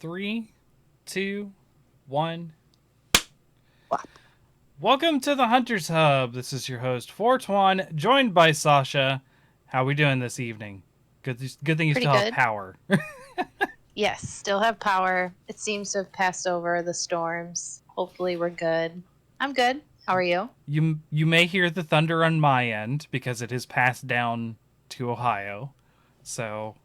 Three, two, one. Wow. Welcome to the Hunters Hub. This is your host, Fortuan, joined by Sasha. How we doing this evening? Good thing you Pretty still have good. power. Yes, still have power. It seems to have passed over the storms. Hopefully, we're good. I'm good. How are you? You may hear the thunder on my end because it has passed down to Ohio. So,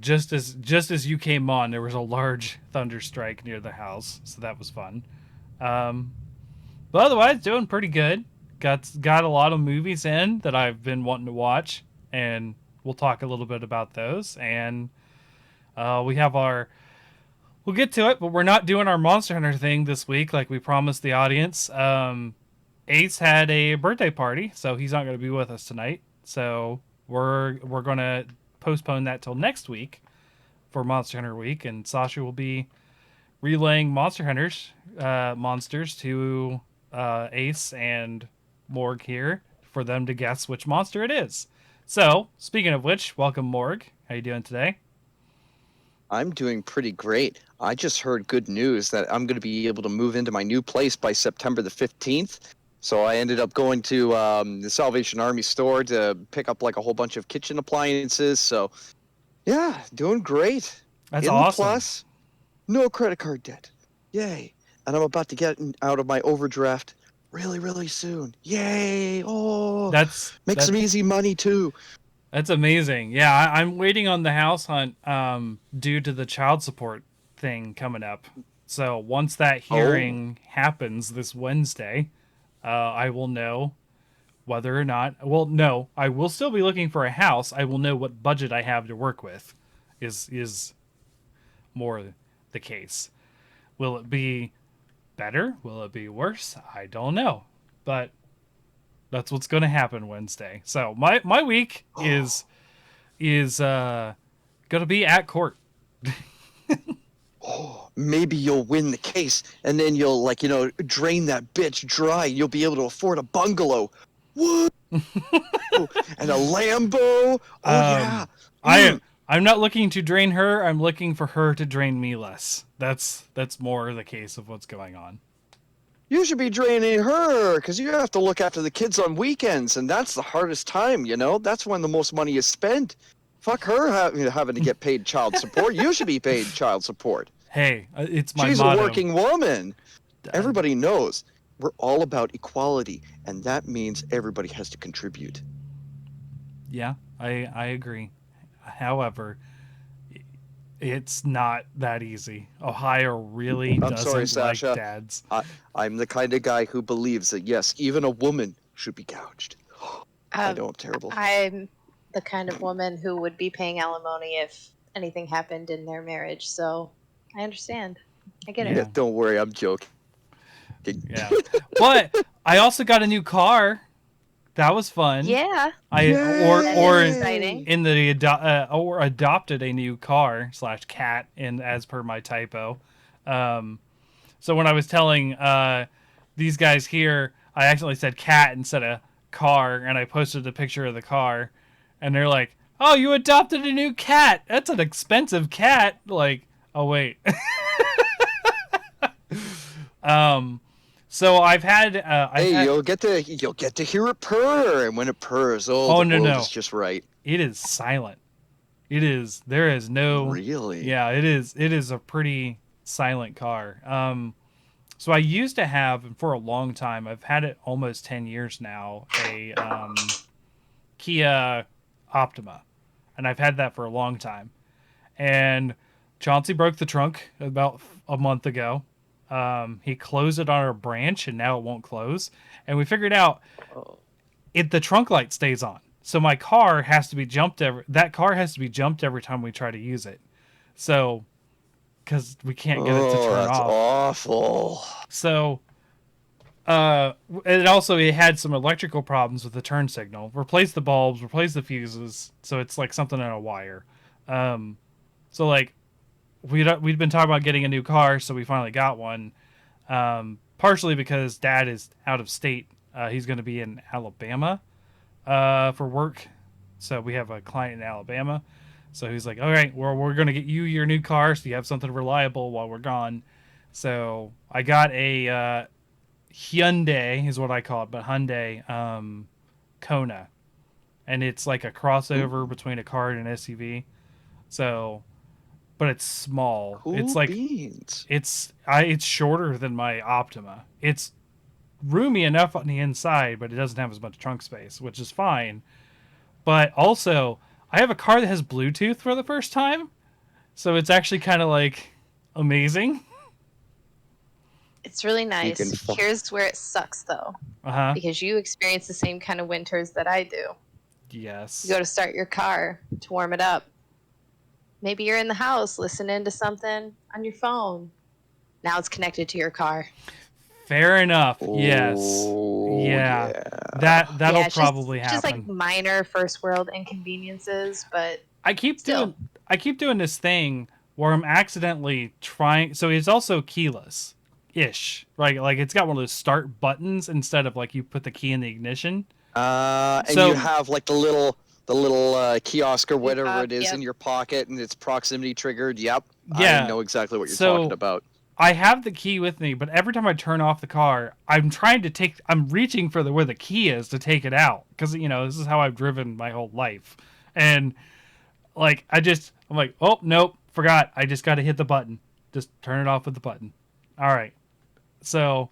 just as you came on, there was a large thunder strike near the house. So that was fun. Um, but otherwise, doing pretty good. Got a lot of movies in that I've been wanting to watch, and we'll talk a little bit about those. And we have our we'll get to it, but we're not doing our Monster Hunter thing this week like we promised the audience. Ace had a birthday party, so he's not going to be with us tonight. So we're going to postpone that till next week for Monster Hunter Week, and Sasha will be relaying monsters to Ace and Morg here for them to guess which monster it is. So, speaking of which, welcome Morg. How you doing today? I'm doing pretty great. I just heard good news that I'm going to be able to move into my new place by September the 15th. So I ended up going to the Salvation Army store to pick up like a whole bunch of kitchen appliances. So, yeah, doing great. That's In the awesome. plus, no credit card debt. Yay. And I'm about to get out of my overdraft really, really soon. Yay. Oh, make some easy money too. That's amazing. Yeah, I'm waiting on the house hunt due to the child support thing coming up. So once that hearing happens this Wednesday, I will know whether or not. Well, no, I will still be looking for a house. I will know what budget I have to work with. Is more the case. Will it be better? Will it be worse? I don't know, but that's what's going to happen Wednesday. So my week is going to be at court. Oh, maybe you'll win the case, and then you'll drain that bitch dry. You'll be able to afford a bungalow. Woo! And a Lambo. Oh yeah. I'm not looking to drain her. I'm looking for her to drain me less. That's more the case of what's going on. You should be draining her because you have to look after the kids on weekends, and that's the hardest time. That's when the most money is spent. Fuck her having to get paid child support. You should be paid child support. Hey, it's my She's motto. a working woman. Everybody knows we're all about equality, and that means everybody has to contribute. Yeah, I agree. However, it's not that easy. Ohio really doesn't like dads. I'm the kind of guy who believes that, yes, even a woman should be gouged. I know I'm terrible. I'm the kind of woman who would be paying alimony if anything happened in their marriage, so I understand. I get it. Yeah, don't worry, I'm joking. Yeah. But I also got a new car. That was fun. Yeah. Exciting. In the adopted a new car / cat in as per my typo. So when I was telling these guys here, I accidentally said cat instead of car, and I posted a picture of the car, and they're like, "Oh, you adopted a new cat? That's an expensive cat." Like, oh wait. So I've had. You'll get to hear it purr, and when it purrs, the world is just right. It is silent. It is. There is no. Really. Yeah, it is. It is a pretty silent car. So I used to have, and for a long time, I've had it almost 10 years now, a Kia Optima, and I've had that for a long time. And Chauncey broke the trunk about a month ago. He closed it on our branch, and now it won't close. And we figured out the trunk light stays on, so my car has to be jumped every time we try to use it. So, because we can't get it to turn that's off. Awful. So, it had some electrical problems with the turn signal. Replace the bulbs, replace the fuses, so it's like something in a wire. So like. We'd been talking about getting a new car, so we finally got one. Partially because Dad is out of state. He's going to be in Alabama for work. So we have a client in Alabama. So he's like, all right, well, we're going to get you your new car so you have something reliable while we're gone. So I got a Hyundai, is what I call it, but Hyundai Kona. And it's like a crossover Ooh, between a car and an SUV. So, but it's small. It's cool like, beans. it's shorter than my Optima. It's roomy enough on the inside, but it doesn't have as much trunk space, which is fine. But also, I have a car that has Bluetooth for the first time, so it's actually kind of like amazing. It's really You can. nice. Here's where it sucks though, Uh huh. because you experience the same kind of winters that I do. Yes. You go to start your car to warm it up. Maybe you're in the house listening to something on your phone. Now it's connected to your car. Fair enough. Yes. Oh Yeah. yeah. That'll Yeah, probably it's just like happen. minor first world inconveniences, but I keep still. doing I keep doing this thing where I'm accidentally trying. So it's also keyless ish. Like it's got one of those start buttons instead of like you put the key in the ignition. And you So have like the little kiosk or whatever it is Yep. in your pocket, and it's proximity triggered. Yep, I yeah. know exactly what you're So talking about. I have the key with me, but every time I turn off the car, I'm reaching for where the key is to take it out because this is how I've driven my whole life, and like I'm like, oh nope, forgot. I just got to hit the button. Just turn it off with the button. All right. So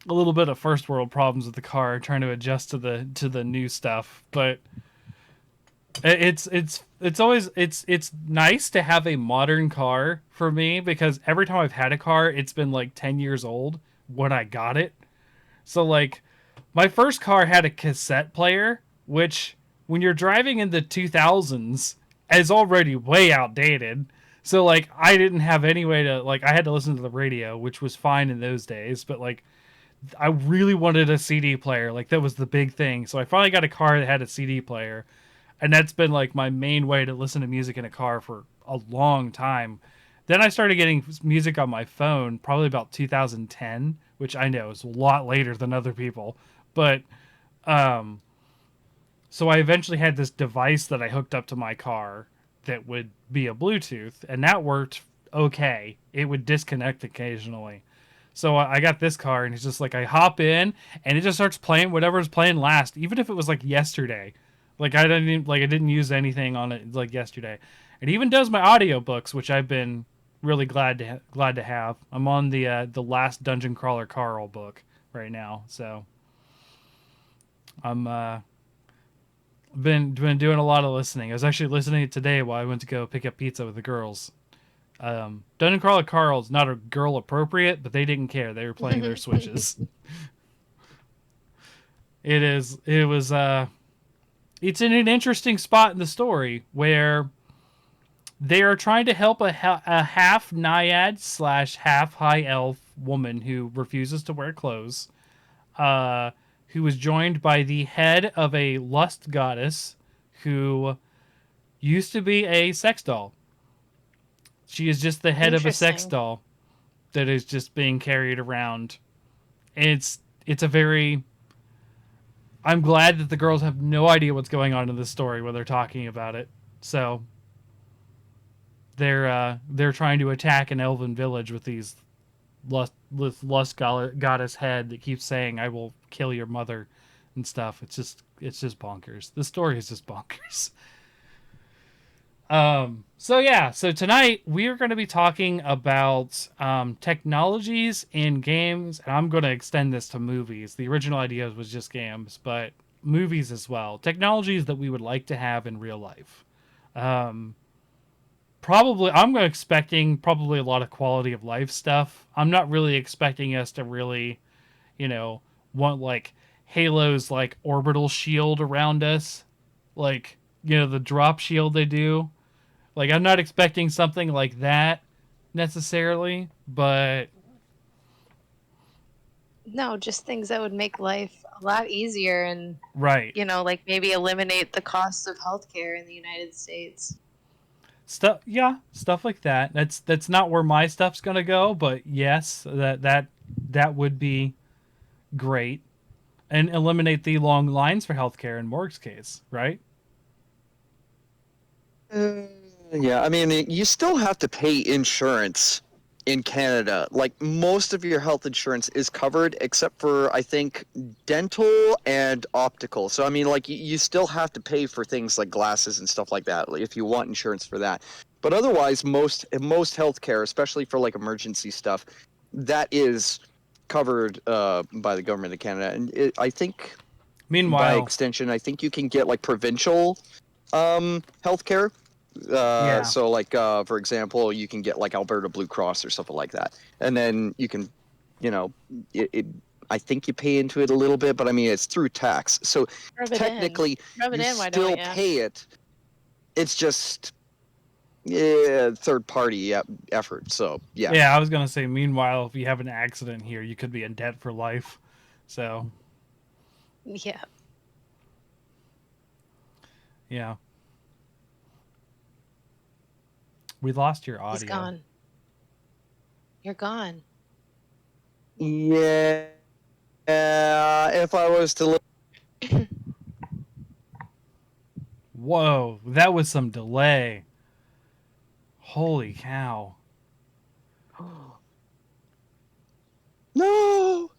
a little bit of first world problems with the car, trying to adjust to the new stuff, but it's always it's nice to have a modern car for me because every time I've had a car, it's been like 10 years old when I got it. So like my first car had a cassette player, which when you're driving in the 2000s is already way outdated. So like I didn't have any way to like I had to listen to the radio, which was fine in those days, but like I really wanted a CD player. Like that was the big thing. So I finally got a car that had a CD player, and that's been like my main way to listen to music in a car for a long time. Then I started getting music on my phone probably about 2010, which I know is a lot later than other people. But um so I eventually had this device that I hooked up to my car that would be a Bluetooth, and that worked okay. It would disconnect occasionally. So I got this car, and it's just like I hop in, and it just starts playing whatever's playing last, even if it was like yesterday. Like I didn't use anything on it like yesterday. It even does my audiobooks, which I've been really glad to have. I'm on the last Dungeon Crawler Carl book right now, so I'm been doing a lot of listening. I was actually listening today while I went to go pick up pizza with the girls. Dungeon Crawler Carl's not a girl appropriate, but they didn't care. They were playing their Switches. It was it's in an interesting spot in the story where they are trying to help a half naiad slash half high elf woman who refuses to wear clothes, who was joined by the head of a lust goddess who used to be a sex doll. She is just the head of a sex Interesting. doll that is just being carried around. It's a very I'm glad that the girls have no idea what's going on in this story when they're talking about it. So they're trying to attack an elven village with these lust goddess head that keeps saying I will kill your mother and stuff. It's just bonkers. The story is just bonkers. So tonight we are going to be talking about technologies in games, and I'm going to extend this to movies. The original idea was just games, but movies as well. Technologies that we would like to have in real life. Um, Probably I'm expecting probably a lot of quality of life stuff. I'm not really expecting us to really, want like Halo's like orbital shield around us, like the drop shield they do. Like I'm not expecting something like that necessarily, but No, just things that would make life a lot easier and, right. like maybe eliminate the cost of healthcare in the United States. Stuff like that. That's not where my stuff's going to go, but yes, that would be great and eliminate the long lines for healthcare in Morg's case, right? Yeah, I mean, you still have to pay insurance in Canada. Like most of your health insurance is covered, except for I think dental and optical. So I mean, like you still have to pay for things like glasses and stuff like that, like, if you want insurance for that. But otherwise, most healthcare, especially for like emergency stuff, that is covered by the government of Canada. And I think by Meanwhile, extension, I think you can get like provincial healthcare. yeah. So like for example, you can get like Alberta Blue Cross or something like that, and then you can, you know, it I think you pay into it a little bit, but I mean it's through tax, so Rub it in. technically Rub it you in, why still don't you? pay it. It's just third party effort. So yeah. Yeah, I was gonna say. Meanwhile, if you have an accident here, you could be in debt for life. So Yeah. yeah, we lost your He's audio. gone. You're gone. Yeah. If I was to look. Whoa, that was some delay. Holy cow! No.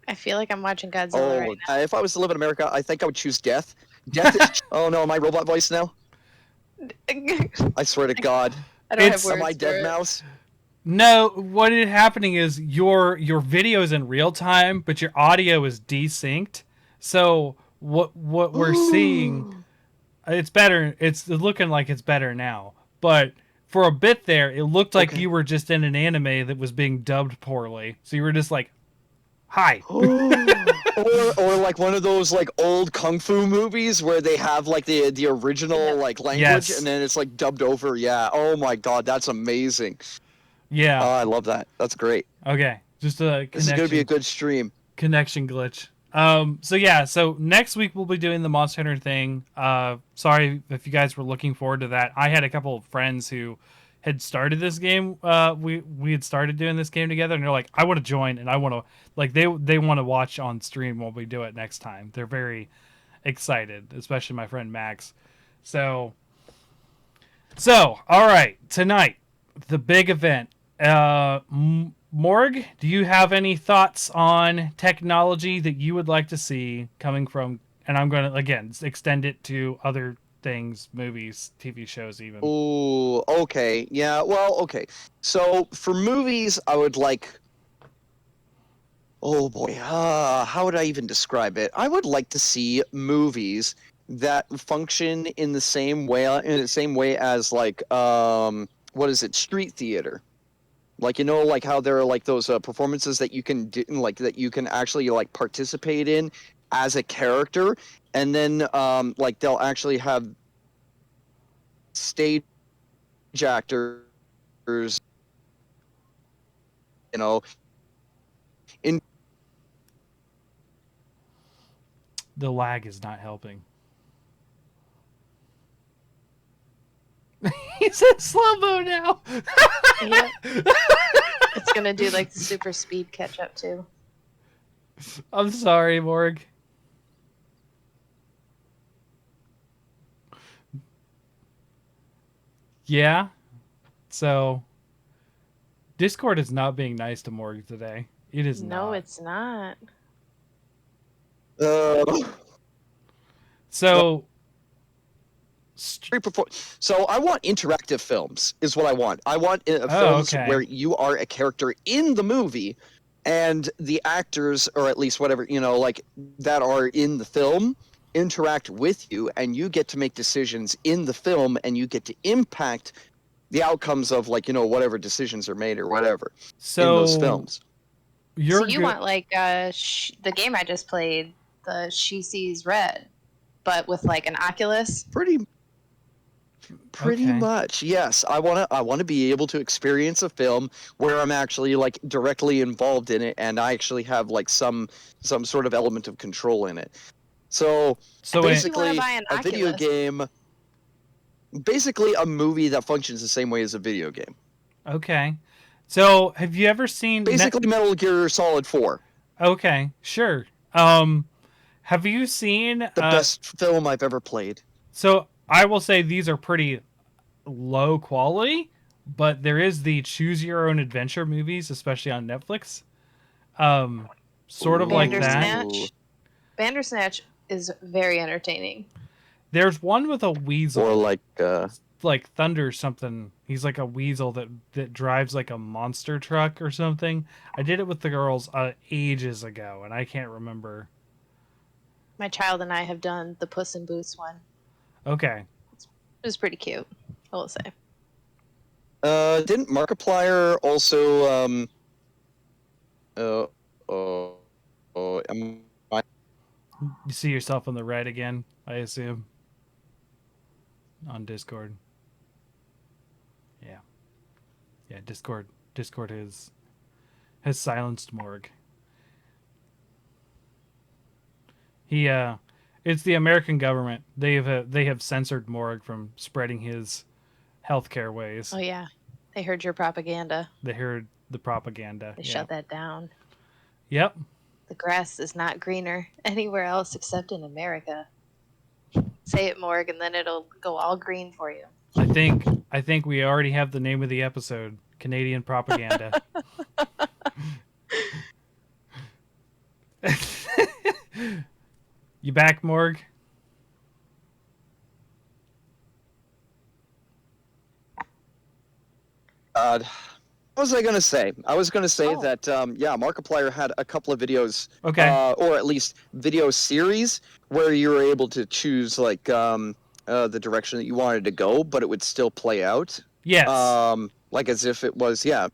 I feel like I'm watching Godzilla right now. If I was to live in America, I think I would choose death. Death is. Oh no, am I robot voice now? I swear to God. I don't It's- have words Am I for dead it. mouse? No, what is happening is your video is in real time, but your audio is desynced. So what we're seeing, it's better. It's looking like it's better now. But for a bit there, it looked like Okay. you were just in an anime that was being dubbed poorly. So you were just like, "Hi." or like one of those like old kung fu movies where they have like the original like language Yes. and then it's like dubbed over. Yeah. Oh my God, that's amazing. Yeah. Oh, I love that. That's great. Okay. Just a This is gonna be a good stream. connection glitch. So next week we'll be doing the Monster Hunter thing. Sorry if you guys were looking forward to that. I had a couple of friends who had started this game. We had started doing this game together, and they're like, I want to join, and I want to like they want to watch on stream while we do it next time. They're very excited, especially my friend Max. So all right, tonight the big event. Morg, do you have any thoughts on technology that you would like to see coming from? And I'm going to again extend it to other things, movies, TV shows, even. Oh, okay. Yeah, well, okay. So for movies, I would like. Oh boy, how would I even describe it? I would like to see movies that function in the same way as like what is it, street theater? Like like how there are like those performances that you can do, like that you can actually like participate in as a character, and then like they'll actually have stage actors, you know, in The lag is not helping. He's in slow mo now. Yep. It's gonna do like the super speed catch up too. I'm sorry, Morg. Yeah. So Discord is not being nice to Morg today. It is No, not. it's not. So So I want interactive films is what I want. I want films okay. where you are a character in the movie and the actors, or at least whatever, like that are in the film, interact with you and you get to make decisions in the film and you get to impact the outcomes of like, whatever decisions are made or whatever in those films. So you want like the game I just played, the She Sees Red, but with like an Oculus? Pretty Okay. much, yes. I want to be able to experience a film where I'm actually like directly involved in it and I actually have like some sort of element of control in it. So basically buy an a video Oculus. game, basically a movie that functions the same way as a video game. Okay. So have you ever seen Basically Metal Gear Solid 4. Okay, sure. Have you seen? The best film I've ever played. So I will say these are pretty low quality, but there is the Choose Your Own Adventure movies, especially on Netflix. Um, sort of like that. Bandersnatch. Bandersnatch is very entertaining. There's one with a weasel. Or like Thunder something. He's like a weasel that drives like a monster truck or something. I did it with the girls ages ago, and I can't remember. My child and I have done the Puss in Boots one. Okay. It was pretty cute, I will say. didn't Markiplier also am I You see yourself on the right again, I assume. On Discord. Yeah. Yeah, Discord has silenced Morg. It's the American government. They have censored Morg from spreading his healthcare ways. Oh yeah, they heard your propaganda. They heard the propaganda. They shut that down. Yep. The grass is not greener anywhere else except in America. Say it, Morg, and then it'll go all green for you. I think we already have the name of the episode. Canadian propaganda. You back, Morg? what was I gonna say? I was gonna say Oh. that Markiplier had a couple of videos, Okay. or at least video series where you were able to choose like the direction that you wanted to go, but it would still play out. Yes. Like as if it was yeah.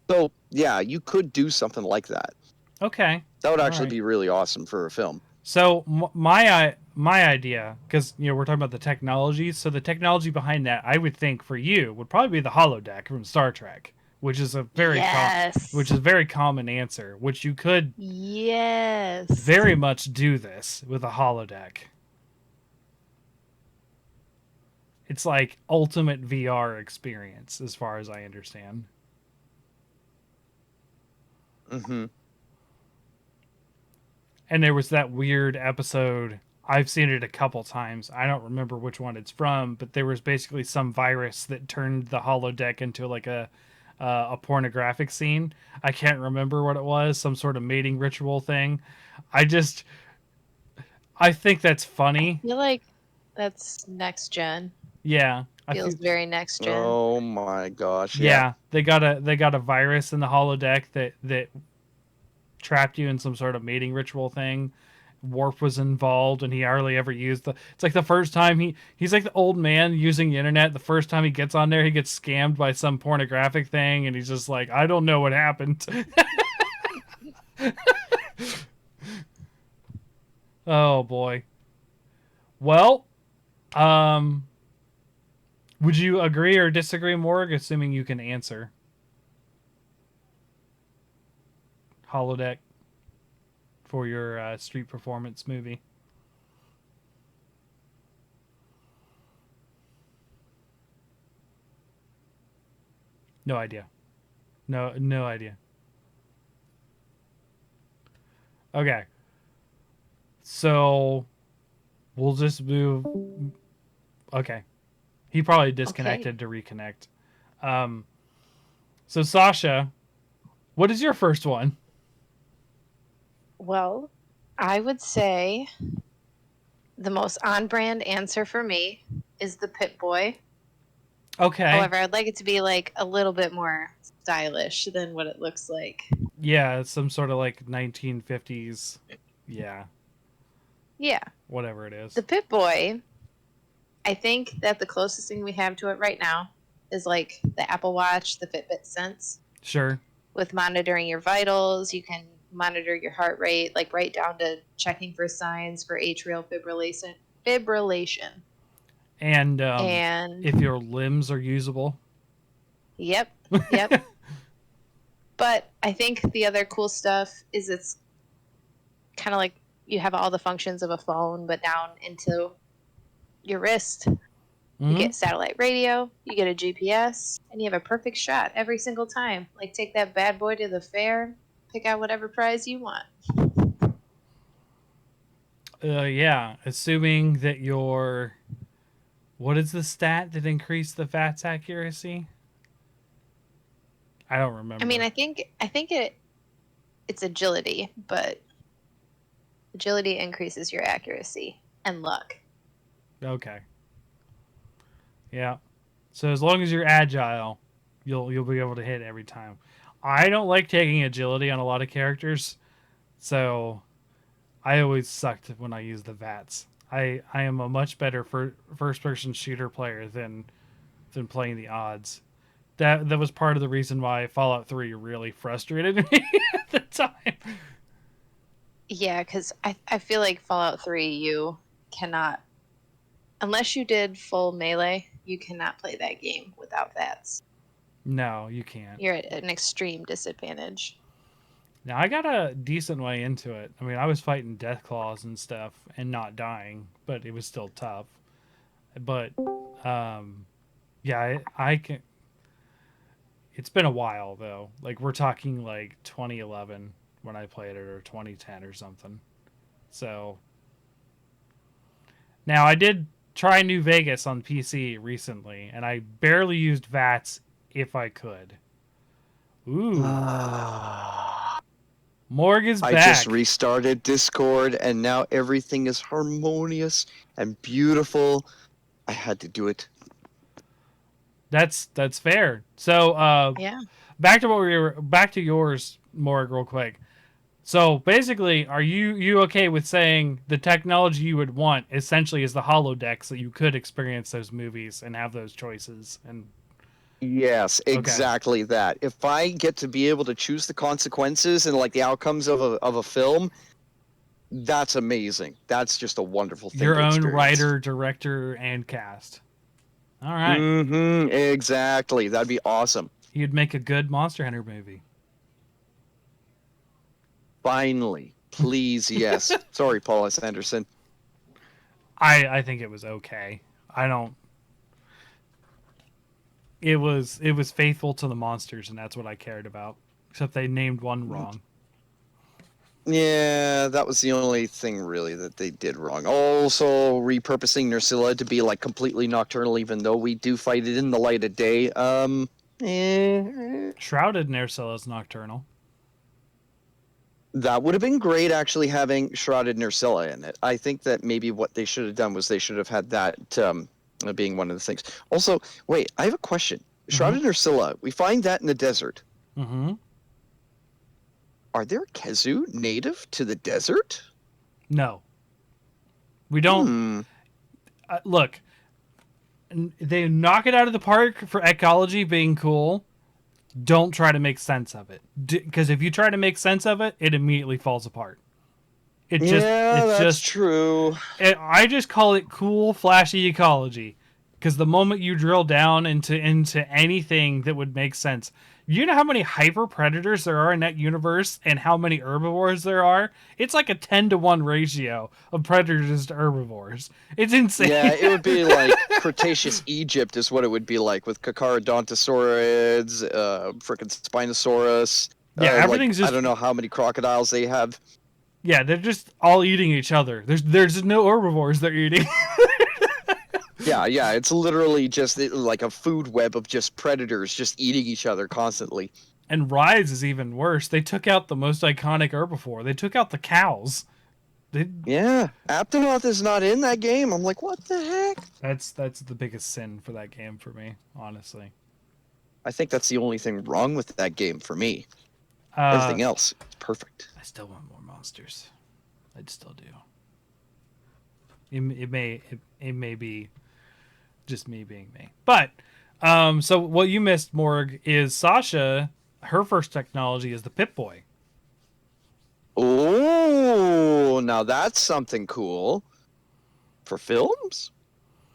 So yeah, you could do something like that. Okay. That would actually Alright. be really awesome for a film. So my idea, because we're talking about the technology. So the technology behind that, I would think for you would probably be the holodeck from Star Trek, which is a very very common answer. Which you could very much do this with a holodeck. It's like ultimate VR experience, as far as I understand. Mm-hmm. And there was that weird episode. I've seen it a couple times. I don't remember which one it's from, but there was basically some virus that turned the holodeck into like a pornographic scene. I can't remember what it was. Some sort of mating ritual thing. I think that's funny. I feel like that's next gen. Yeah, Feels very next gen. Oh my gosh! Yeah, they got a virus in the holodeck that trapped you in some sort of mating ritual thing. Warp was involved, and he hardly ever used it's like the first time he's like the old man using the internet. The first time he gets on there, he gets scammed by some pornographic thing, and he's just like, I don't know what happened. Oh boy. Well, would you agree or disagree, Morg? Assuming you can answer. Holodeck for your street performance movie. No idea. No idea. Okay. So we'll just move. Okay. He probably disconnected to reconnect. So Sasha, what is your first one? Well, I would say the most on-brand answer for me is the Pip-Boy. Okay. However, I'd like it to be like a little bit more stylish than what it looks like. Yeah, it's some sort of like 1950s. Yeah. Yeah. Whatever it is. The Pip-Boy, I think that the closest thing we have to it right now is like the Apple Watch, the Fitbit Sense. Sure. With monitoring your vitals, you can monitor your heart rate, like right down to checking for signs for atrial fibrillation. And and if your limbs are usable. Yep. But I think the other cool stuff is it's kind of like you have all the functions of a phone, but down into your wrist. You get satellite radio, you get a GPS, and you have a perfect shot every single time. Like take that bad boy to the fair, pick out whatever prize you want. Yeah, assuming that your what is the stat that increased the VATS accuracy? I don't I mean, remember. I think it's agility, but agility increases your accuracy and luck. Okay. Yeah. So as long as you're agile, you'll be able to hit every time. I don't like taking agility on a lot of characters, so I always sucked when I used the VATS. I am a much better first person shooter player than playing the odds. That was part of the reason why Fallout 3 really frustrated me at the time. Yeah, because I feel like Fallout 3, you cannot, unless you did full melee, you cannot play that game without VATS. No, you can't. You're at an extreme disadvantage. Now I got a decent way into it. I mean, I was fighting death claws and stuff and not dying, but it was still tough. But yeah, I can. It's been a while though. Like we're talking like 2011 when I played it, or 2010 or something. So now I did try New Vegas on PC recently, and I barely used VATS if I could. Ooh, Morg is I back. just restarted Discord, and now everything is harmonious and beautiful. I had to do it. That's fair. So Yeah. back to yours, Morg, real quick. So basically, are you okay with saying the technology you would want essentially is the holodeck, so you could experience those movies and have those choices? And Yes, okay, exactly that. If I get to be able to choose the consequences and like the outcomes of a film, that's amazing. That's just a wonderful thing your to own experience. writer, director, and cast. All right, Mm-hmm. Exactly. That'd be awesome. you'd make a good Monster Hunter movie. Finally. Please, yes. Sorry, Paul S. Anderson. I think it was okay. I don't. It was faithful to the monsters, and that's what I cared about. Except they named one wrong. Yeah, that was the only thing really that they did wrong. Also, repurposing Nursilla to be like completely nocturnal, even though we do fight it in the light of day. Shrouded Nercilla is nocturnal. That would have been great, actually, having Shrouded Nursilla in it. I think that maybe what they should have done was they should have had that being one of the things. Also, wait, I have a question. Shrouded Nursilla, we find that in the desert. Mm-hmm. Are there Kezu native to the desert? No, we don't. Look, they knock it out of the park for ecology being cool. Don't try to make sense of it, because if you try to make sense of it, it immediately falls apart. That's true. I just call it cool, flashy ecology, because the moment you drill down into anything that would make sense, you know how many hyper predators there are in that universe and how many herbivores there are? It's like a 10-to-1 ratio of predators to herbivores. It's insane. Yeah, it would be like Cretaceous Egypt is what it would be like with Carcharodontosaurids, frickin' Spinosaurus. Yeah, everything's just. I don't know how many crocodiles they have. Yeah, they're just all eating each other. There's no herbivores they're eating. Yeah, it's literally just like a food web of just predators just eating each other constantly. And Rise is even worse. They took out the most iconic herbivore. They took out the cows. Yeah, Aptonoth is not in that game. I'm like, what the heck? That's the biggest sin for that game for me, honestly. I think that's the only thing wrong with that game for me. Everything else is perfect. I still want more monsters. I still do. It may be just me being me. But so what you missed, Morg, is Sasha. Her first technology is the Pip-Boy. Oh, now that's something cool. For films?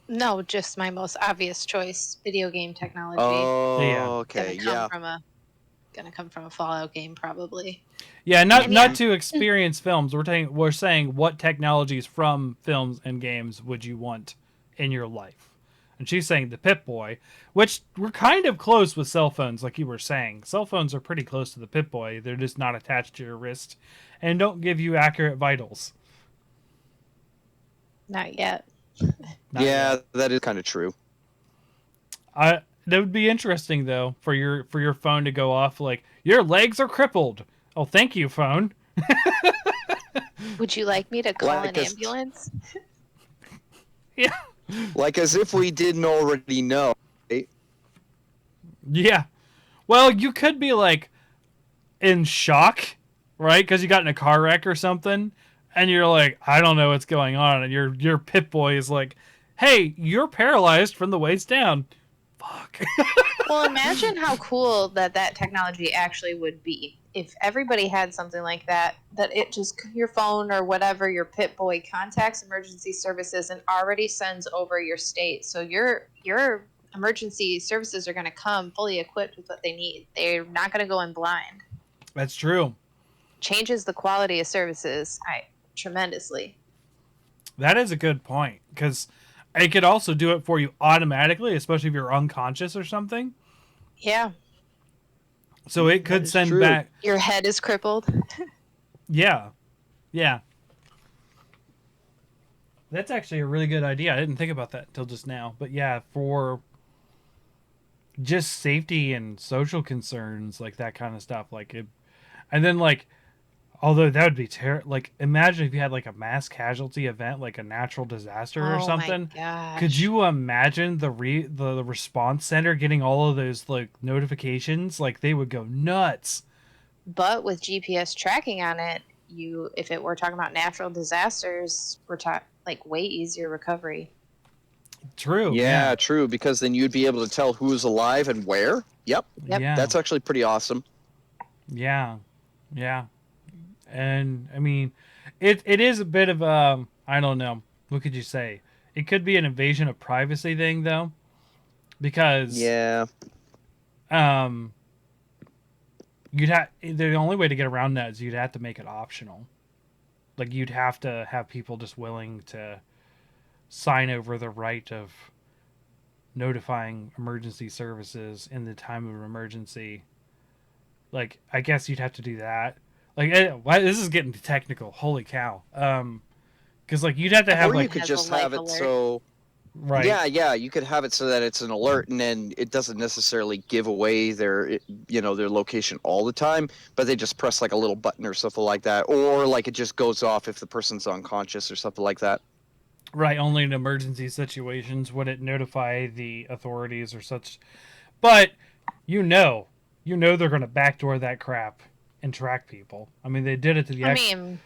No, just my most obvious choice, video game technology. Oh, Yeah. okay, Gonna come from a Fallout game, probably. Yeah, not to experience films. We're saying what technologies from films and games would you want in your life? And she's saying the Pip-Boy, which we're kind of close with cell phones, like you were saying. Cell phones are pretty close to the Pip-Boy. They're just not attached to your wrist and don't give you accurate vitals. Not yet. Not yeah, yet. that is kind of true. That would be interesting though for your phone to go off like your legs are crippled. Oh, thank you, phone. Would you like me to call Like an as, ambulance? Yeah. like as if we didn't already know. Right? Yeah. Well, you could be like in shock, right? Because you got in a car wreck or something, and you're like, I don't know what's going on, and your Pip Boy is like, hey, you're paralyzed from the waist down. Fuck. Well, imagine how cool that technology actually would be if everybody had something like that. That it just your phone or whatever your Pip Boy contacts emergency services and already sends over your state. So your emergency services are going to come fully equipped with what they need. They're not going to go in blind. That's true. Changes the quality of services tremendously. That is a good point because it could also do it for you automatically, especially if you're unconscious or something. Yeah, So it That could is send true. back. your head is crippled. Yeah. Yeah. That's actually a really good idea. I didn't think about that until just now. But yeah, for just safety and social concerns, like that kind of stuff. Like it, and then like, although that would be terrible. Like imagine if you had like a mass casualty event, like a natural disaster or Oh my something. gosh. Could you imagine the response center getting all of those like notifications? Like they would go nuts. But with GPS tracking on it, if it were talking about natural disasters, we're talking like way easier recovery. True. Yeah, true. Because then you'd be able to tell who's alive and where. Yep, Yep. Yeah. that's actually pretty awesome. Yeah. Yeah. And I mean, it is a bit of I don't know. What could you say? It could be an invasion of privacy thing though, because Yeah, um, you'd have the only way to get around that is you'd have to make it optional. Like you'd have to have people just willing to sign over the right of notifying emergency services in the time of an emergency. Like I guess you'd have to do that. Like this is getting technical. Holy cow. Because like you'd have to have or you like could Has a just life have it alert. so. right. Yeah, you could have it so that it's an alert, and then it doesn't necessarily give away their their location all the time, but they just press like a little button or something like that, or like it just goes off if the person's unconscious or something like that. Right, only in emergency situations would it notify the authorities or such. But you know they're going to backdoor that crap and track people. I mean, they did it to the I mean,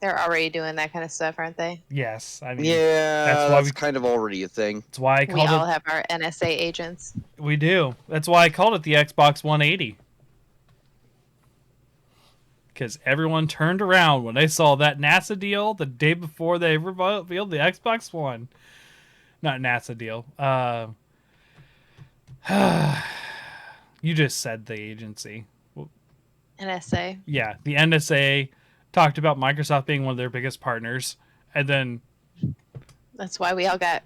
they're already doing that kind of stuff, aren't they? yes. I mean, Yeah, that's why we. kind of already a thing. That's why I We called all it. have our NSA agents. We do. That's why I called it the Xbox 180. Because everyone turned around when they saw that NASA deal the day before they revealed the Xbox One. Not NASA deal. You just said the agency. NSA. Yeah, the NSA talked about Microsoft being one of their biggest partners, and then That's why we all got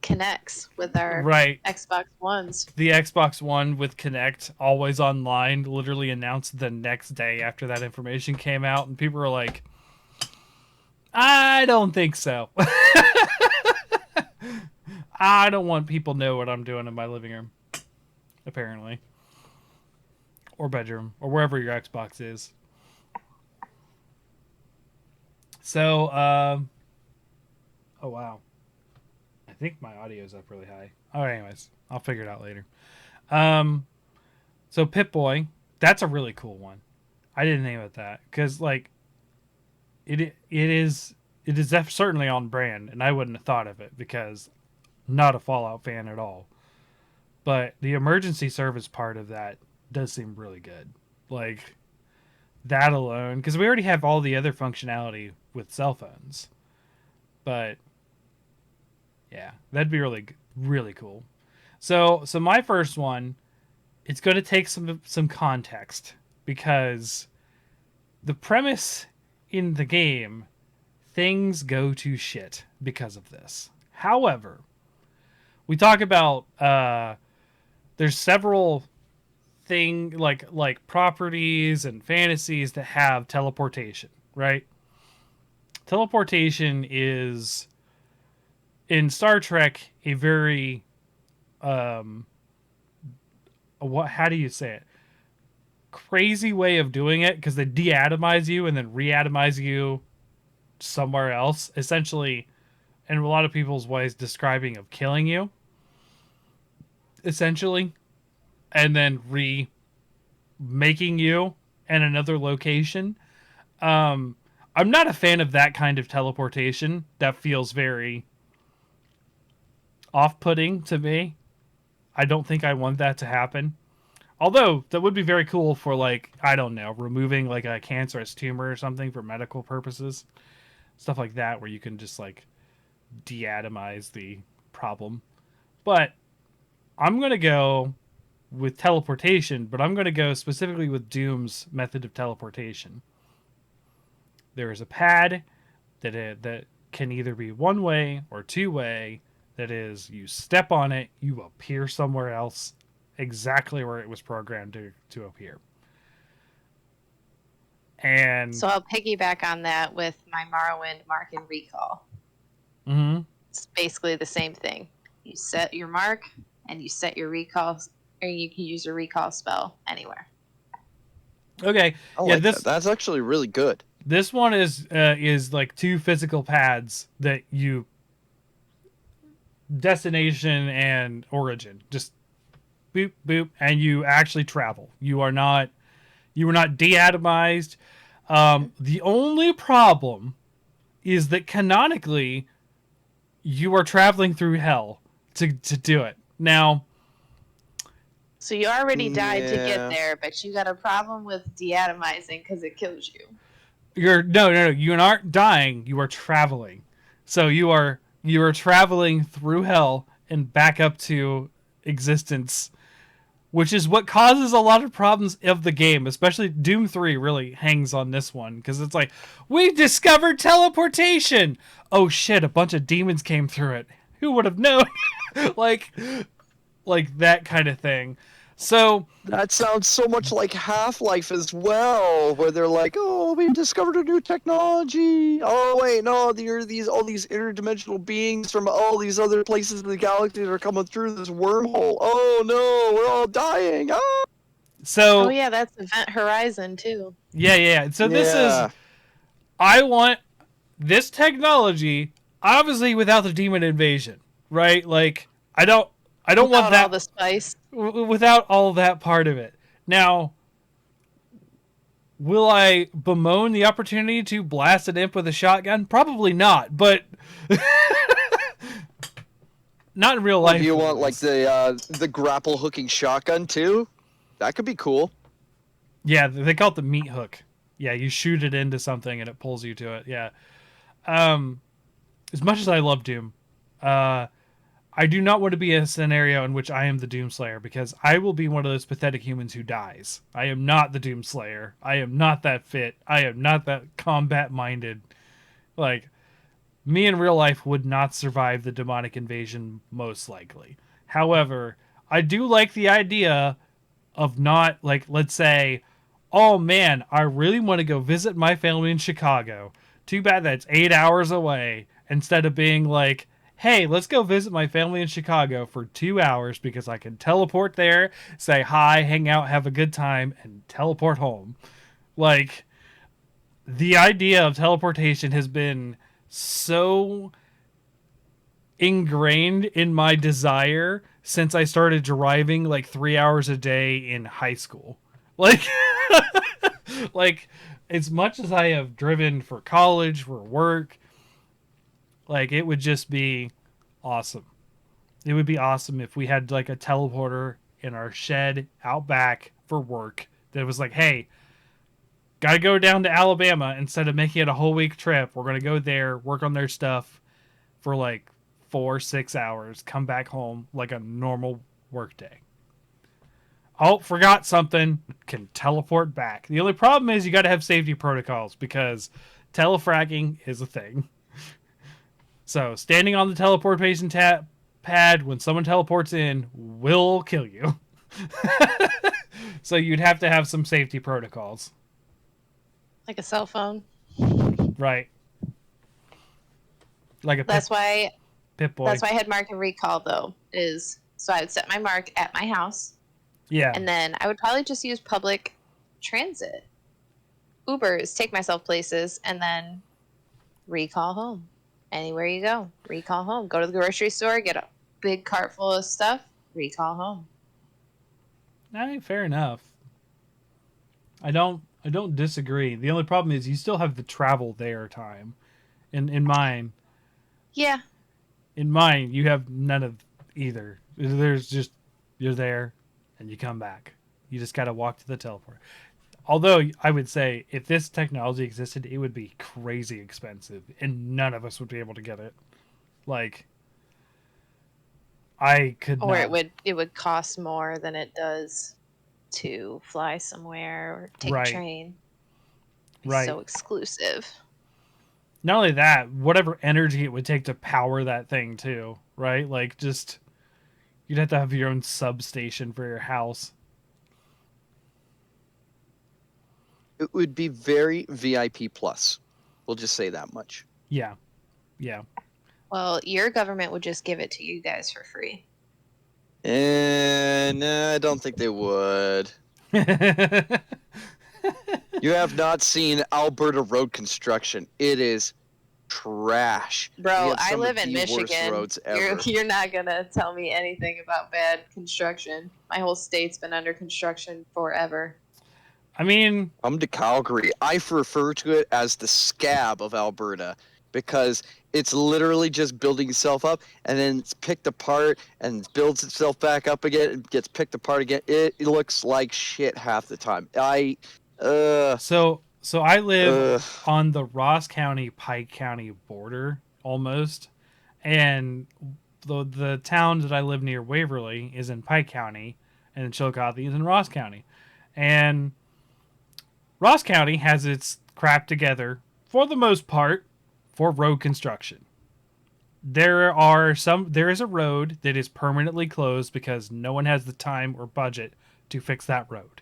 Connects with our right, Xbox Ones. the Xbox One with Kinect always online literally announced the next day after that information came out, and people were like, "I don't think so." I don't want people to know what I'm doing in my living room, apparently, or bedroom, or wherever your Xbox is. So, oh wow, I think my audio's up really high. Oh, anyways, I'll figure it out later. So Pip Boy, that's a really cool one. I didn't think about that because like, it is certainly on brand, and I wouldn't have thought of it because I'm not a Fallout fan at all. But the emergency service part of that does seem really good. Like that alone, because we already have all the other functionality with cell phones. But yeah, that'd be really cool. So my first one, it's going to take some context because the premise in the game, things go to shit because of this. However, we talk about there's several like properties and fantasies that have teleportation, right? Teleportation is in Star Trek a very what how do you say it? Crazy way of doing it because they deatomize you and then reatomize you somewhere else. Essentially, in a lot of people's ways describing of killing you. Essentially, and then remaking you in another location. I'm not a fan of that kind of teleportation. That feels very off-putting to me. I don't think I want that to happen. Although that would be very cool for, like, I don't know, removing like a cancerous tumor or something for medical purposes. Stuff like that where you can just like deatomize the problem. But I'm going to go with teleportation, but I'm going to go specifically with Doom's method of teleportation. There is a pad that can either be one way or two way. That is, you step on it, you appear somewhere else, exactly where it was programmed to appear. And So I'll piggyback on that with my Morrowind mark and recall. Mm-hmm. It's basically the same thing. You set your mark and you set your recall, or you can use your recall spell anywhere. Okay, I like that. That's actually really good. This one is like two physical pads that you destination and origin, just boop boop, and you actually travel. You were not deatomized. The only problem is that canonically you are traveling through hell to do it. Now, so you already died to get there, but you got a problem with deatomizing because it kills you. No, you aren't dying, you are traveling. So you are traveling through hell and back up to existence, which is what causes a lot of problems of the game. Especially Doom 3 really hangs on this one because it's like, we discovered teleportation. Oh shit, a bunch of demons came through it. Who would have known? like that kind of thing. So that sounds so much like Half-Life as well, where they're like, "Oh, we discovered a new technology. Oh, wait, no, there are all these interdimensional beings from all these other places in the galaxy that are coming through this wormhole. Oh no, we're all dying." Ah! So, oh yeah, that's Event Horizon too. Yeah. So this is, I want this technology, obviously without the demon invasion, right? Like I don't want that, all the spice. Without all that part of it. Now, will I bemoan the opportunity to blast an imp with a shotgun? Probably not, but not in real life. Do you want like the grapple hooking shotgun too? That could be cool. Yeah, they call it the meat hook. Yeah, you shoot it into something and it pulls you to it. Yeah. As much as I love Doom, I do not want to be a scenario in which I am the Doomslayer, because I will be one of those pathetic humans who dies. I am not the Doomslayer. I am not that fit. I am not that combat-minded. Like, me in real life would not survive the demonic invasion, most likely. However, I do like the idea of not, like, let's say, oh man, I really want to go visit my family in Chicago. Too bad that's 8 hours away. Instead of being like, hey, let's go visit my family in Chicago for 2 hours because I can teleport there, say hi, hang out, have a good time, and teleport home. Like, the idea of teleportation has been so ingrained in my desire since I started driving like 3 hours a day in high school. Like, like, as much as I have driven for college, for work, like, it would just be awesome. It would be awesome if we had like a teleporter in our shed out back for work that was like, hey, gotta go down to Alabama. Instead of making it a whole week trip, we're gonna go there, work on their stuff for like 4-6 hours, come back home like a normal work day. Oh, forgot something. Can teleport back. The only problem is you gotta have safety protocols because telefragging is a thing. So, standing on the teleportation pad when someone teleports in will kill you. So, you'd have to have some safety protocols. Like a cell phone. Right. Like a That's why Pip-Boy. That's why I had mark and recall though. So I would set my mark at my house, Yeah. and then I would probably just use public transit, Ubers, take myself places, and then recall home. Anywhere you go, recall home. Go to the grocery store, get a big cart full of stuff, recall home. Fair enough. I don't disagree. The only problem is you still have the travel there time. In mine, Yeah. you have none of either. There's just you're there and you come back. You just got to walk to the teleport. Although I would say if this technology existed, it would be crazy expensive and none of us would be able to get it. Like I could Or not. it would cost more than it does to fly somewhere or take Right. a train. It's Right. so exclusive. Not only that, whatever energy it would take to power that thing too, right? Like just you'd have to have your own substation for your house. It would be very VIP plus. We'll just say that much. Yeah. Yeah. Well, your government would just give it to you guys for free. And I don't think they would. You have not seen Alberta road construction. It is trash. We Bro, have I some of live in the worst Michigan. roads ever. You're not gonna tell me anything about bad construction. My whole state's been under construction forever. I mean, I'm to Calgary. I refer to it as the scab of Alberta because it's literally just building itself up and then it's picked apart and builds itself back up again and gets picked apart again. It looks like shit half the time. so I live Ugh. on the Ross County Pike County border almost, and the town that I live near, Waverly, is in Pike County, and Chillicothe is in Ross County, and Ross County has its crap together for the most part for road construction. There is a road that is permanently closed because no one has the time or budget to fix that road.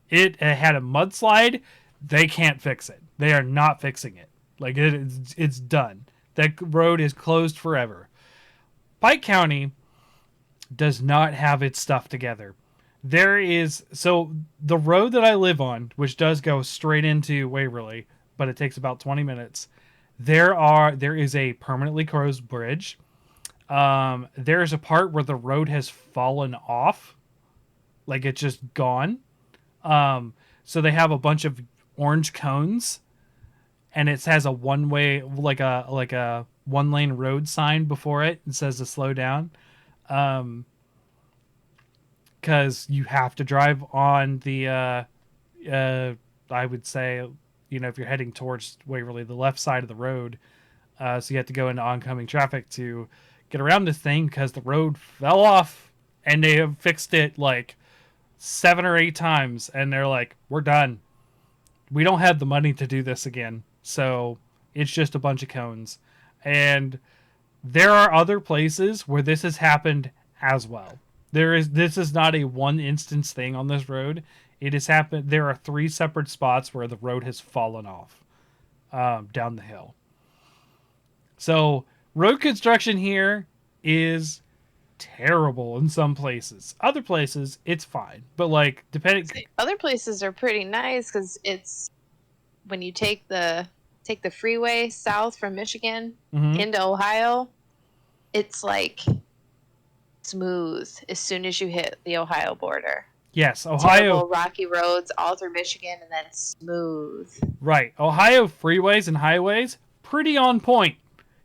It had a mudslide. They can't fix it. They are not fixing it. Like it's done. That road is closed forever. Pike County does not have its stuff together. So the road that I live on, which does go straight into Waverly, but it takes about 20 minutes. There is a permanently closed bridge. There's a part where the road has fallen off, like it's just gone. So they have a bunch of orange cones, and it has a one-way, like a one-lane road sign before it. It says to slow down, because you have to drive on the. I would say, if you're heading towards Waverly, the left side of the road. So you have to go into oncoming traffic to get around this thing because the road fell off, and they have fixed it like 7 or 8 times, and they're like, we're done. We don't have the money to do this again. So it's just a bunch of cones. And there are other places where this has happened as well. This is not a one instance thing on this road. It has happened. There are 3 separate spots where the road has fallen off down the hill. So road construction here is terrible in some places. Other places, it's fine. But like depending, Other places are pretty nice because it's when you take the freeway south from Michigan into Ohio, it's like smooth as soon as you hit the Ohio border. yes, Terrible Ohio, rocky roads all through Michigan, and then smooth. right? Ohio freeways and highways pretty on point.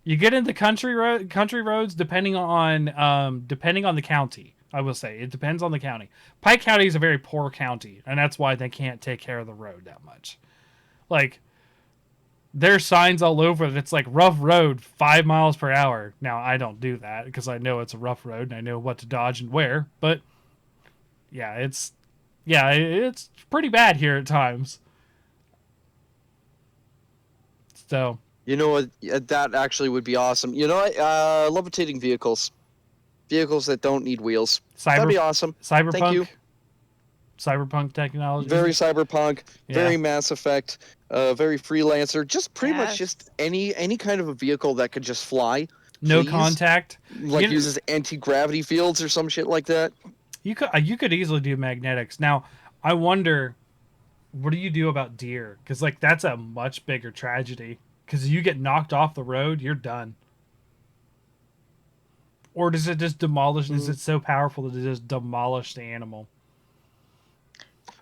You get into country roads depending on the county. I will say it depends on the county. Pike County is a very poor county, and that's why they can't take care of the road that much. Like there's signs all over that's like rough road 5 miles per hour. Now I don't do that because I know it's a rough road and I know what to dodge and where. But yeah, it's pretty bad here at times. So. You know what? That actually would be awesome. You know what? Levitating vehicles. Vehicles that don't need wheels. That'd be awesome. Cyberpunk. Thank you. Cyberpunk technology. Very cyberpunk, Yeah. very Mass Effect, very freelancer. Just pretty much Yes. just any kind of a vehicle that could just fly. No Please? contact. Like You know- uses anti-gravity fields or some shit like that. You could easily do magnetics. Now, I wonder, what do you do about deer? Because like that's a much bigger tragedy. Because you get knocked off the road, you're done. Or does it just demolish? Is it so powerful that it just demolish the animal?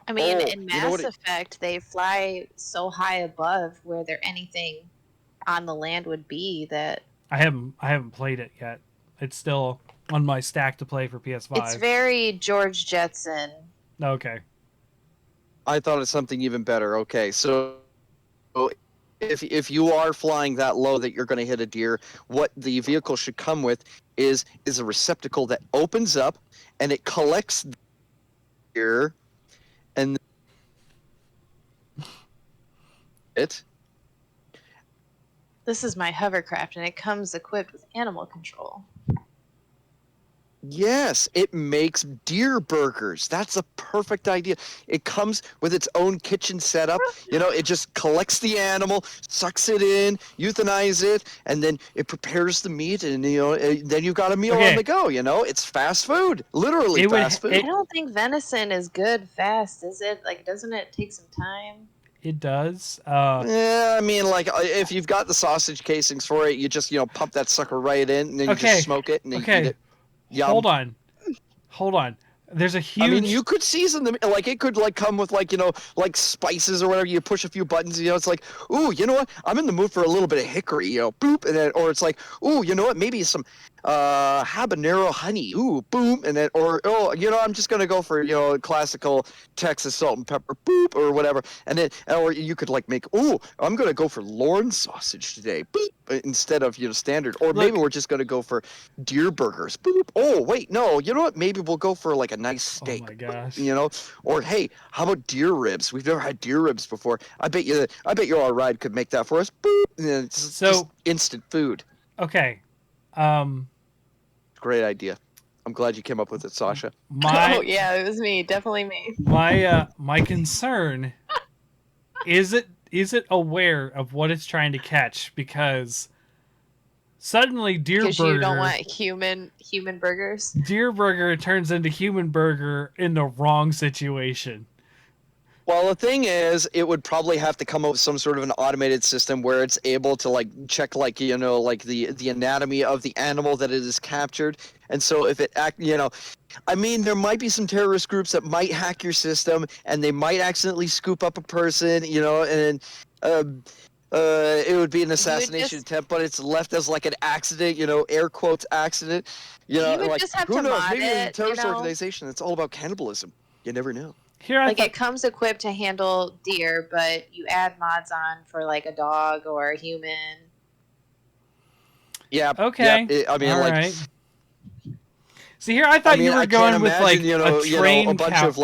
I mean, Oh, in you know what Mass it- Effect, they fly so high above where there anything on the land would be that I haven't played it yet. It's still on my stack to play for PS5. it's very George Jetson. Okay. I thought of something even better. Okay, so if you are flying that low that you're going to hit a deer, what the vehicle should come with is a receptacle that opens up and it collects the deer and it. This is my hovercraft, and it comes equipped with animal control. Yes, it makes deer burgers. That's a perfect idea. It comes with its own kitchen setup. You know, it just collects the animal, sucks it in, euthanize it, and then it prepares the meat, and then you've got a meal Okay. on the go. You know, it's fast food, literally It would- fast food. I don't think venison is good fast, is it? Like, doesn't it take some time? It does. Yeah, I mean, like if you've got the sausage casings for it, you just pump that sucker right in, and then you Okay. just smoke it and then you eat Okay. it. Yum. Hold on. There's a huge. I mean, you could season them. Like it could come with like spices or whatever. You push a few buttons. It's like, ooh, you know what? I'm in the mood for a little bit of hickory. Boop, and then or it's like, ooh, you know what? Maybe some habanero honey. Ooh, boom, and then or I'm just gonna go for classical Texas salt and pepper. Boop, or whatever. And then or you could make, ooh, I'm gonna go for Lorne sausage today. Boop, instead of standard. Or maybe we're just gonna go for deer burgers. Boop. Oh wait, no. You know what? Maybe we'll go for a nice steak. Oh my gosh. Or hey, how about deer ribs? We've never had deer ribs before. I bet you our ride could make that for us. Boop. And it's just instant food. Okay. Great idea. I'm glad you came up with it, Sasha. Oh yeah, it was me, definitely me. My concern is it aware of what it's trying to catch, because suddenly Because you don't want human burgers. Deer burger turns into human burger in the wrong situation. Well, the thing is, it would probably have to come up with some sort of an automated system where it's able to check the anatomy of the animal that it is captured. And so if it I mean, there might be some terrorist groups that might hack your system and they might accidentally scoop up a person, and it would be an assassination attempt, but it's left as an accident, air quotes accident. You would just have who to knows? mod Maybe there's a it, terrorist organization that's all about cannibalism. You never know. Here I It comes equipped to handle deer, but you add mods on for a dog or a human. Yeah. Okay. Yeah, I mean, all right. See, here I thought you were going with a train a bunch of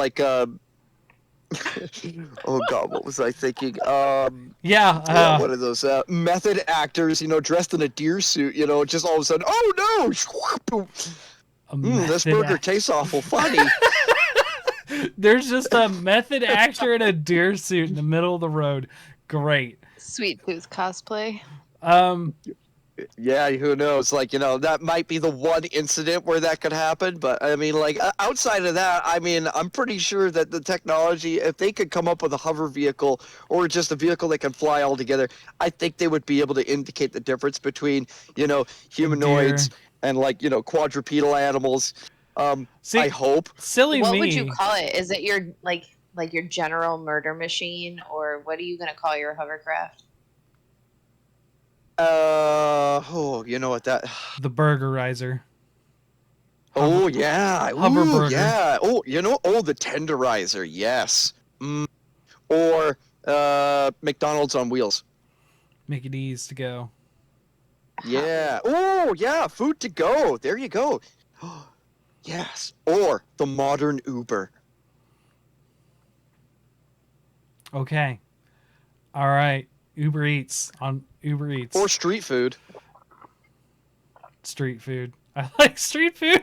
oh god, what was I thinking? Yeah, one of those method actors, dressed in a deer suit, just all of a sudden, oh no, this burger tastes awful funny. There's just a method actor in a deer suit in the middle of the road. Great. Sweet Tooth cosplay. Yeah, who knows? That might be the one incident where that could happen. But I mean, outside of that, I mean, I'm pretty sure that the technology, if they could come up with a hover vehicle or just a vehicle that can fly all together, I think they would be able to indicate the difference between, humanoids and quadrupedal animals. See, I hope. Silly What me. would you call it? Is it your your general murder machine, or what are you gonna call your hovercraft? You know what that? The burgerizer. Oh yeah, Hover Ooh, burger. yeah. Oh, the tenderizer. Yes. Or McDonald's on wheels. Make it easy to go. Yeah. Oh yeah, food to go. There you go. Yes. Or the modern Uber. Okay. All right. Uber Eats on Uber Eats. Or street food. Street food. I like street food.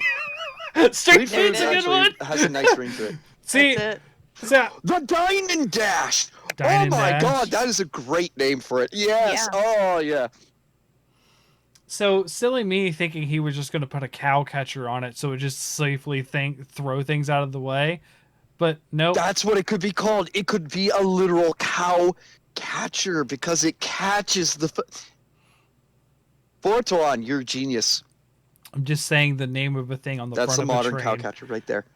Street food's a good actually one. has a nice ring to it. See, That's it. so The Dine and Dash. Dine and my Dash. god, that is a great name for it. Yes. Yeah. Oh yeah. So silly me thinking he was just going to put a cow catcher on it so it just safely throw things out of the way. But nope. That's what it could be called. It could be a literal cow catcher because it catches the. Fortuan, you're a genius. I'm just saying the name of a thing on the That's front a of modern a train. cow catcher right there.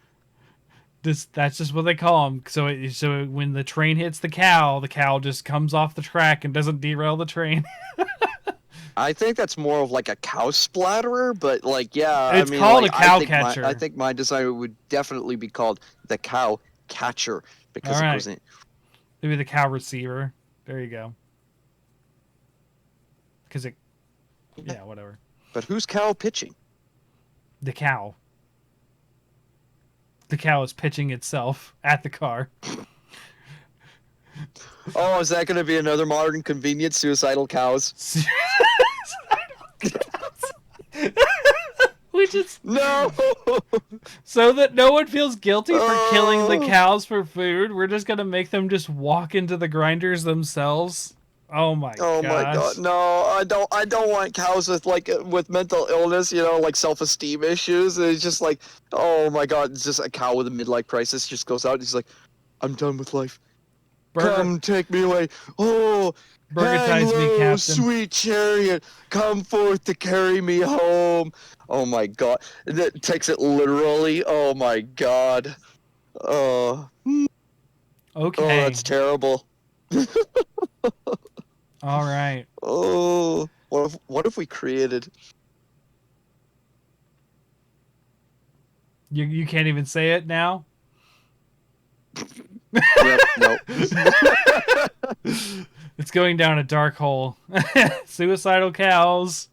That's just what they call them. So when the train hits the cow just comes off the track and doesn't derail the train. I think that's more of like a cow splatterer, but like, yeah, It's I mean, called like, a cow catcher. I think my design would definitely be called the cow catcher because All it right. goes in. Maybe the cow receiver. There you go. Because yeah, whatever. But who's cow pitching? The cow. The cow is pitching itself at the car. Oh, is that going to be another modern convenience? Suicidal cows? We just No. so that no one feels guilty for killing the Oh. cows for food. We're just gonna make them just walk into the grinders themselves. Oh my Oh my gosh. god, no! I don't want cows with with mental illness, like self-esteem issues. It's just like, oh my god, it's just a cow with a midlife crisis just goes out and he's like, I'm done with life. Come take me away. Oh, hang Burgetize me, low, Captain. sweet chariot, come forth to carry me home. Oh my god, that takes it literally. Oh my god. Oh, Okay. oh, that's terrible. All right. Oh, what if we created? You can't even say it now. Yep, nope. It's going down a dark hole. Suicidal cows,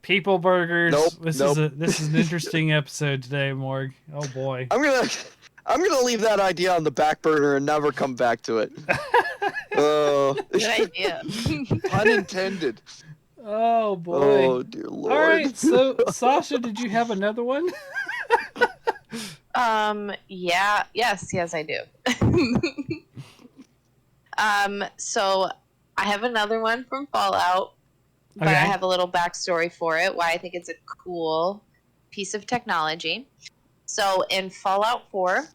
people burgers. Nope, This nope. is an interesting episode today, Morg. Oh boy. I'm gonna leave that idea on the back burner and never come back to it. Good idea. Pun intended. Oh boy. Oh dear lord. All right. So Sasha, did you have another one? Yeah, yes, I do. So I have another one from Fallout, but Okay. I have a little backstory for it, why I think it's a cool piece of technology. So in Fallout 4,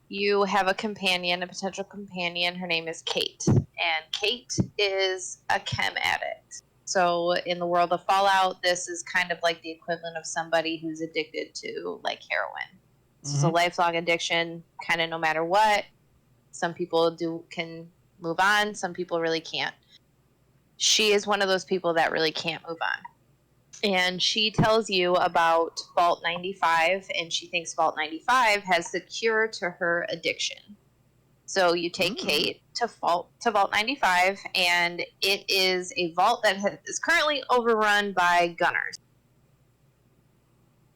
you have a companion, a potential companion. Her name is Kate, and Kate is a chem addict. So in the world of Fallout, this is kind of like the equivalent of somebody who's addicted to like heroin. It's a lifelong addiction, kind of no matter what. Some people can move on, some people really can't. She is one of those people that really can't move on. And she tells you about Vault 95, and she thinks Vault 95 has the cure to her addiction. So you take Kate to Vault 95, and it is a vault that is currently overrun by gunners.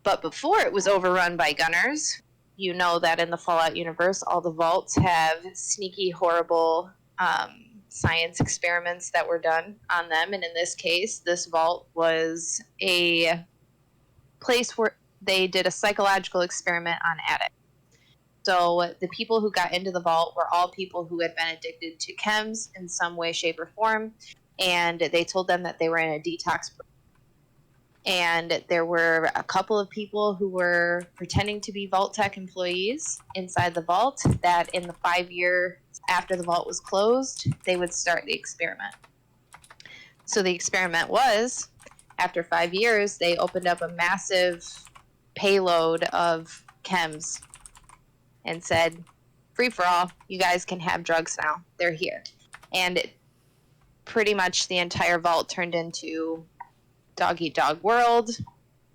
But before it was overrun by gunners, you know that in the Fallout universe, all the vaults have sneaky, horrible science experiments that were done on them. And in this case, this vault was a place where they did a psychological experiment on addicts. So the people who got into the vault were all people who had been addicted to chems in some way, shape, or form. And they told them that they were in a detox program. And there were a couple of people who were pretending to be Vault Tech employees inside the vault that in the 5 years after the vault was closed, they would start the experiment. So the experiment was, after 5 years, they opened up a massive payload of chems and said, free for all, you guys can have drugs now. They're here. And pretty much the entire vault turned into dog-eat-dog world,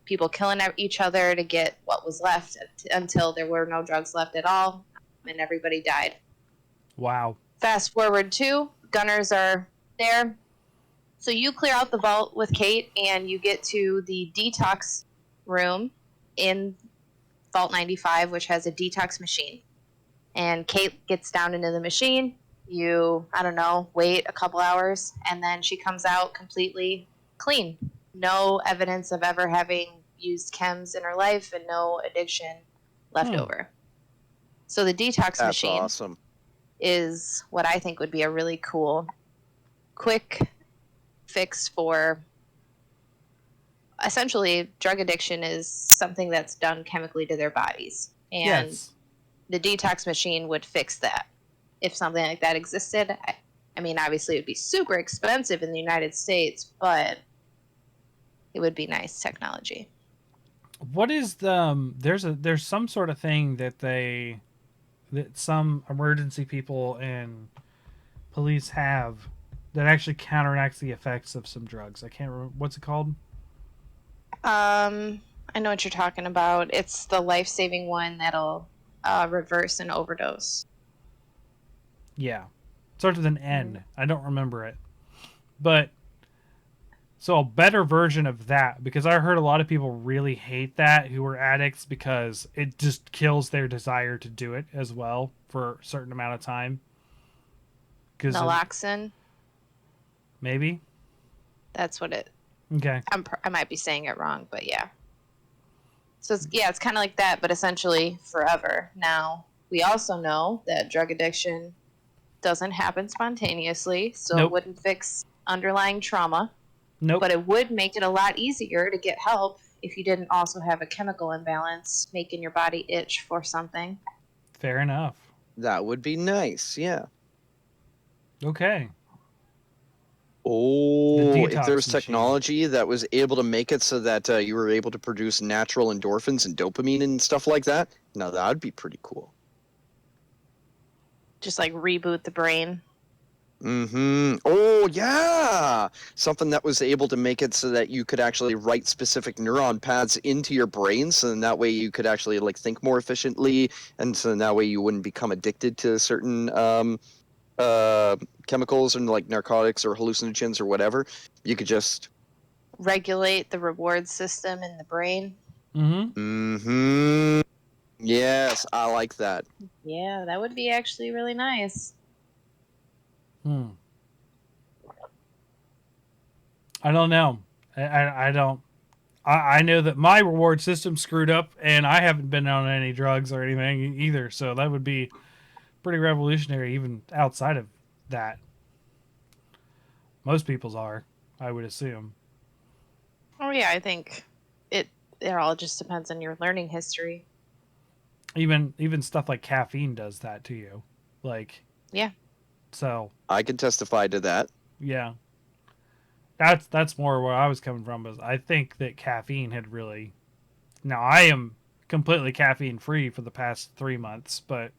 people killing each other to get what was left until there were no drugs left at all, and everybody died. Wow. Fast forward to, gunners are there. So you clear out the vault with Kate, and you get to the detox room in Vault 95, which has a detox machine. And Kate gets down into the machine. You, I don't know, wait a couple hours, and then she comes out completely clean. No evidence of ever having used chems in her life and no addiction left over. So the detox That's machine awesome. is what I think would be a really cool, quick fix for essentially drug addiction is something that's done chemically to their bodies, and Yes. the detox machine would fix that. If something like that existed, I mean, obviously it would be super expensive in the United States, but it would be nice technology. What is the there's some sort of thing that some emergency people and police have that actually counteracts the effects of some drugs. I can't remember what's it called. I know what you're talking about. It's the life-saving one that'll reverse an overdose. Yeah, starts with an N. I don't remember it, but so a better version of that, because I heard a lot of people really hate that who are addicts because it just kills their desire to do it as well for a certain amount of time. Because Naloxone. maybe. That's what it. Okay. I might be saying it wrong, but yeah. So it's kind of like that, but essentially forever. Now we also know that drug addiction doesn't happen spontaneously, so Nope. it wouldn't fix underlying trauma. Nope. But it would make it a lot easier to get help if you didn't also have a chemical imbalance making your body itch for something. Fair enough. That would be nice. Yeah. Okay. Oh, The if detox there was machine. technology that was able to make it so that you were able to produce natural endorphins and dopamine and stuff like that, now that would be pretty cool. Just like reboot the brain. Mm-hmm. Oh, yeah. Something that was able to make it so that you could actually write specific neuron paths into your brain, so then that way you could actually like think more efficiently, and so then that way you wouldn't become addicted to certain chemicals and like narcotics or hallucinogens or whatever. You could just Regulate the reward system in the brain. Mm-hmm. Yes, I like that. Yeah, that would be actually really nice. I don't know. I don't. I know that my reward system screwed up, and I haven't been on any drugs or anything either. So that would be pretty revolutionary, even outside of that. Most people's are, I would assume. Oh yeah, I think it all just depends on your learning history. Even stuff like caffeine does that to you, like Yeah. So I can testify to that. yeah, that's more where I was coming from. Was I think that caffeine had really. Now I am completely caffeine free for the past 3 months, but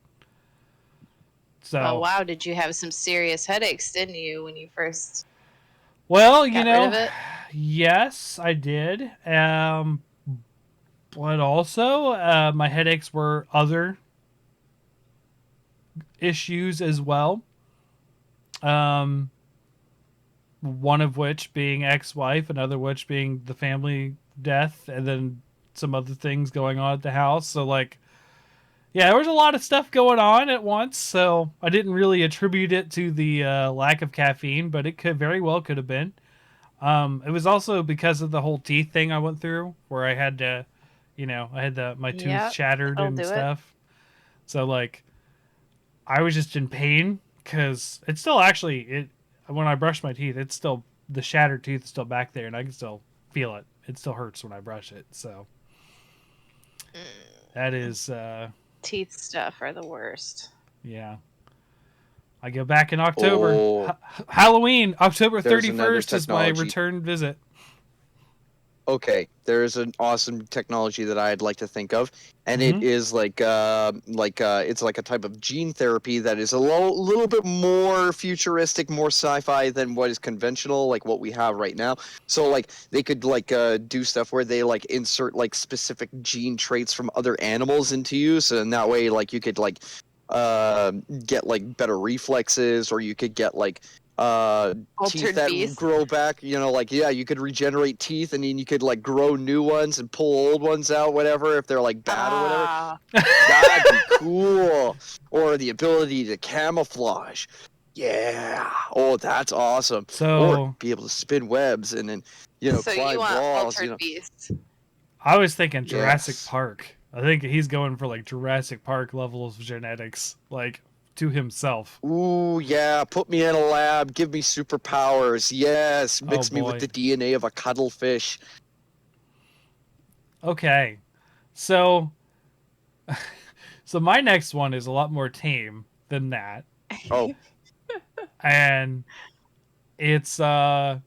so Oh wow, did you have some serious headaches, didn't you, when you first well, got rid of it? yes, I did. But also my headaches were other issues as well. One of which being ex-wife, another which being the family death, and then some other things going on at the house. So like, yeah, there was a lot of stuff going on at once. So I didn't really attribute it to the lack of caffeine, but it could have been. It was also because of the whole teeth thing I went through, where I had to, I had my tooth Yep, shattered that'll and do it. stuff. So like, I was just in pain because it's still actually it. When I brush my teeth, it's still the shattered tooth is still back there, and I can still feel it. It still hurts when I brush it. So that is, Teeth stuff are the worst. yeah. I go back in October. Oh, Halloween, October there's another 31st is my technology. return visit. Okay, there's an awesome technology that I'd like to think of, and it is it's like a type of gene therapy that is a little bit more futuristic, more sci-fi than what is conventional, like what we have right now. So like they could like do stuff where they like insert like specific gene traits from other animals into you, so in that way like you could like get like better reflexes, or you could get like teeth Altered that beast. grow back, like you could regenerate teeth, and then you could like grow new ones and pull old ones out, whatever, if they're like bad or whatever. Ah, That'd be cool. Or the ability to camouflage. Yeah. Oh, that's awesome. Or So be able to spin webs and then so climb you want walls. altered beast? I was thinking Jurassic Yes. Park. I think he's going for like Jurassic Park levels of genetics, like to himself. Ooh, yeah. Put me in a lab. Give me superpowers. Yes. Mix me boy. with the DNA of a cuttlefish. Okay. So so my next one is a lot more tame than that. Oh, And it's I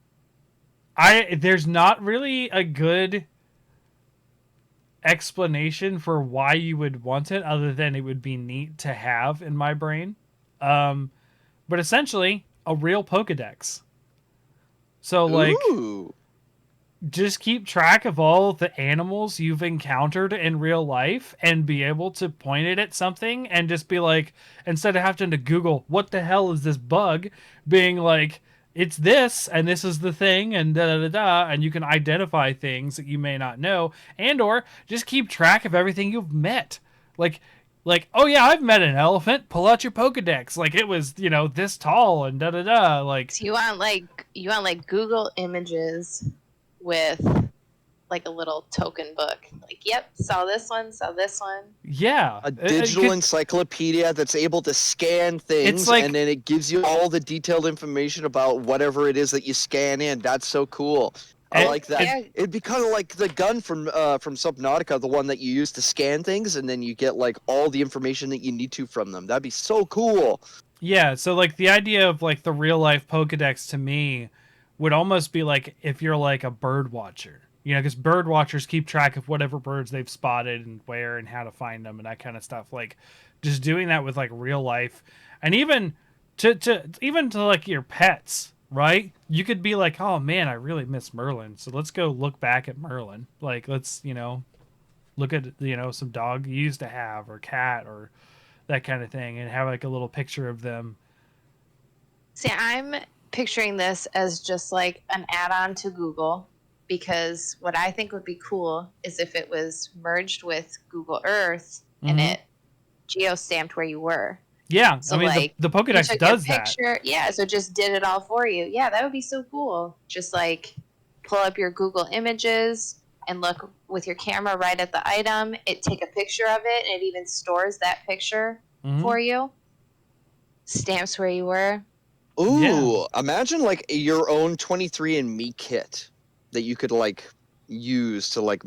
there's not really a good explanation for why you would want it other than it would be neat to have in my brain. Um but essentially a real Pokédex. So like ooh. just keep track of all the animals you've encountered in real life and be able to point it at something and just be like, instead of having to Google what the hell is this bug, being like, it's this and this is the thing and da da da da, and you can identify things that you may not know, and or just keep track of everything you've met. Like oh yeah, I've met an elephant. Pull out your Pokedex. Like it was, this tall and da da da. Like So you want like Google Images with like a little token book. Like, yep, saw this one, saw this one. yeah, A digital encyclopedia that's able to scan things, It's like- and then it gives you all the detailed information about whatever it is that you scan in. That's so cool. I And- like that. Yeah. It'd be kind of like the gun from Subnautica, the one that you use to scan things, and then you get like all the information that you need to from them. That'd be so cool. Yeah, so like the idea of like the real life Pokedex to me would almost be like if you're like a bird watcher, because bird watchers keep track of whatever birds they've spotted and where and how to find them and that kind of stuff. Like just doing that with like real life, and even to like your pets, right? You could be like, oh man, I really miss Merlin, so let's go look back at Merlin. Like let's look at some dog you used to have or cat or that kind of thing, and have like a little picture of them. See, I'm picturing this as just like an add-on to Google, because what I think would be cool is if it was merged with Google Earth and Mhm. it geo-stamped where you were. Yeah, So, I mean like, the You Pokedex took does your that. picture, yeah, so just did it all for you. Yeah, that would be so cool. Just like pull up your Google Images and look with your camera right at the item. It take a picture of it, and it even stores that picture Mhm. for you. Stamps where you were. Ooh, Yeah. imagine like your own 23andMe kit that you could like use to like,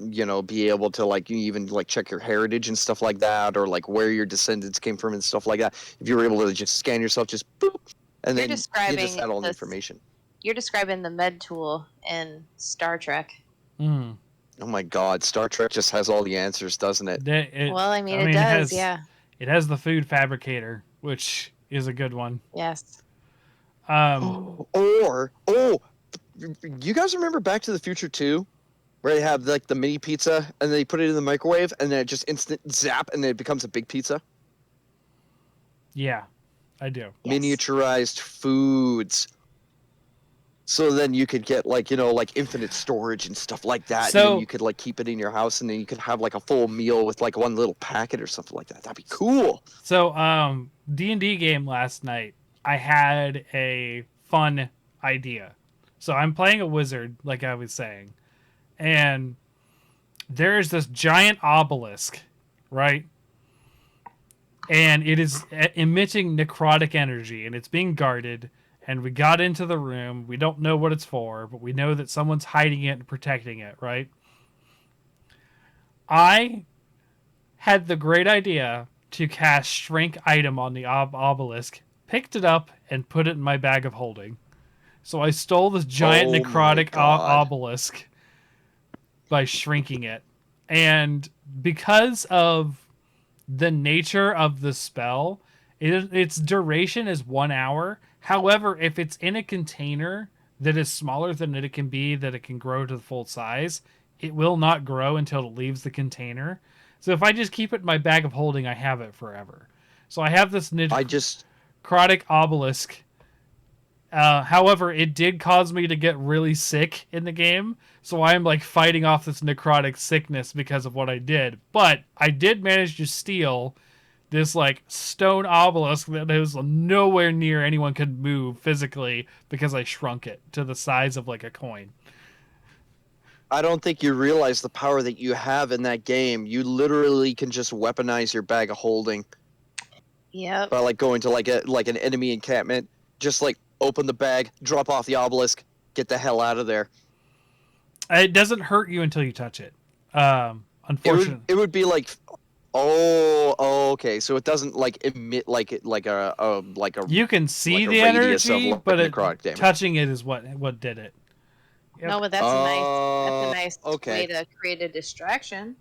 be able to like you even like check your heritage and stuff like that, or like where your descendants came from and stuff like that. If you were able to just scan yourself, just boop, and You're then you just describing had all the this- information. You're describing the med tool in Star Trek. Mm. Oh my God, Star Trek just has all the answers, doesn't it? Well, I mean, it does, yeah. It has the food fabricator, which is a good one. Yes. Or you guys remember Back to the Future 2? Where they have like the mini pizza and they put it in the microwave and then it just instant zap and then it becomes a big pizza. Yeah, I do. Yes. Miniaturized foods. So then you could get like, like infinite storage and stuff like that. And So- then you could like keep it in your house and then you could have like a full meal with like one little packet or something like that. That'd be cool. So, D&D game last night, I had a fun idea. So I'm playing a wizard, like I was saying, and there's this giant obelisk, right? And it is emitting necrotic energy, and it's being guarded. And we got into the room. We don't know what it's for, but we know that someone's hiding it and protecting it, right? I had the great idea to cast Shrink Item on the obelisk, picked it up, and put it in my bag of holding. So I stole this giant Oh my necrotic God. obelisk by shrinking it. And because of the nature of the spell, its duration is 1 hour. However, if it's in a container that is smaller than it can be, that it can grow to the full size, it will not grow until it leaves the container. So if I just keep it in my bag of holding, I have it forever. So I have this necrotic obelisk. However, it did cause me to get really sick in the game, so I'm like fighting off this necrotic sickness because of what I did. But I did manage to steal this like stone obelisk that was nowhere near anyone could move physically because I shrunk it to the size of like a coin. I don't think you realize the power that you have in that game. You literally can just weaponize your bag of holding Yep. by like going to like an enemy encampment, just like open the bag, drop off the obelisk, get the hell out of there. It doesn't hurt you until you touch it. Unfortunately, It would be like, okay. So it doesn't like emit like a you can see like a the radius of energy, like but necrotic damage. touching it is what did it. Yep. No, but that's a nice Okay. way to create a distraction.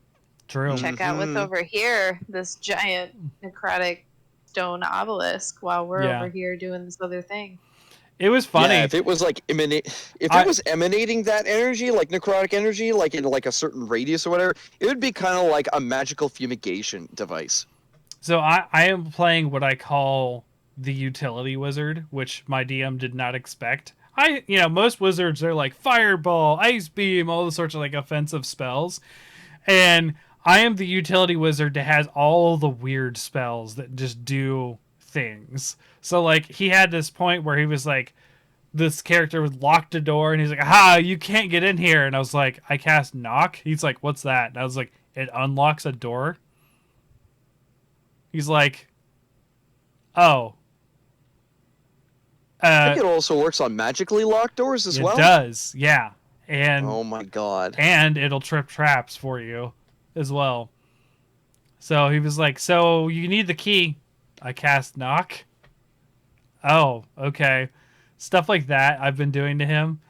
True. Check out what's Mhm. over here. This giant necrotic stone obelisk, while we're Yeah. over here doing this other thing. It was funny. Yeah, if it was like it was emanating that energy, like necrotic energy, like in like a certain radius or whatever, it would be kind of like a magical fumigation device. So I am playing what I call the utility wizard, which my DM did not expect. Most wizards are like fireball, ice beam, all the sorts of like offensive spells, and I am the utility wizard that has all the weird spells that just do things. So like he had this point where he was like, this character would lock the door and he's like, "Ah, you can't get in here." And I was like, "I cast knock." He's like, "What's that?" And I was like, "It unlocks a door." He's like, "Oh." I think it also works on magically locked doors as well. It does, yeah. And Oh my god. and it'll trip traps for you as well. So he was like, "So you need the key." I cast knock. Oh, okay. Stuff like that I've been doing to him.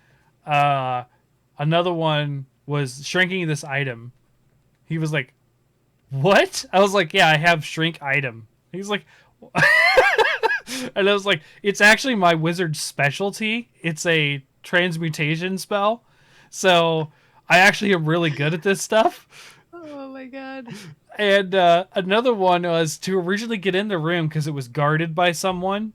Another one was shrinking this item. He was like, "What?" I was like, "Yeah, I have shrink item." He's like, and I was like, "It's actually my wizard specialty. It's a transmutation spell. So I actually am really good at this stuff." Oh my god. And another one was to originally get in the room because it was guarded by someone.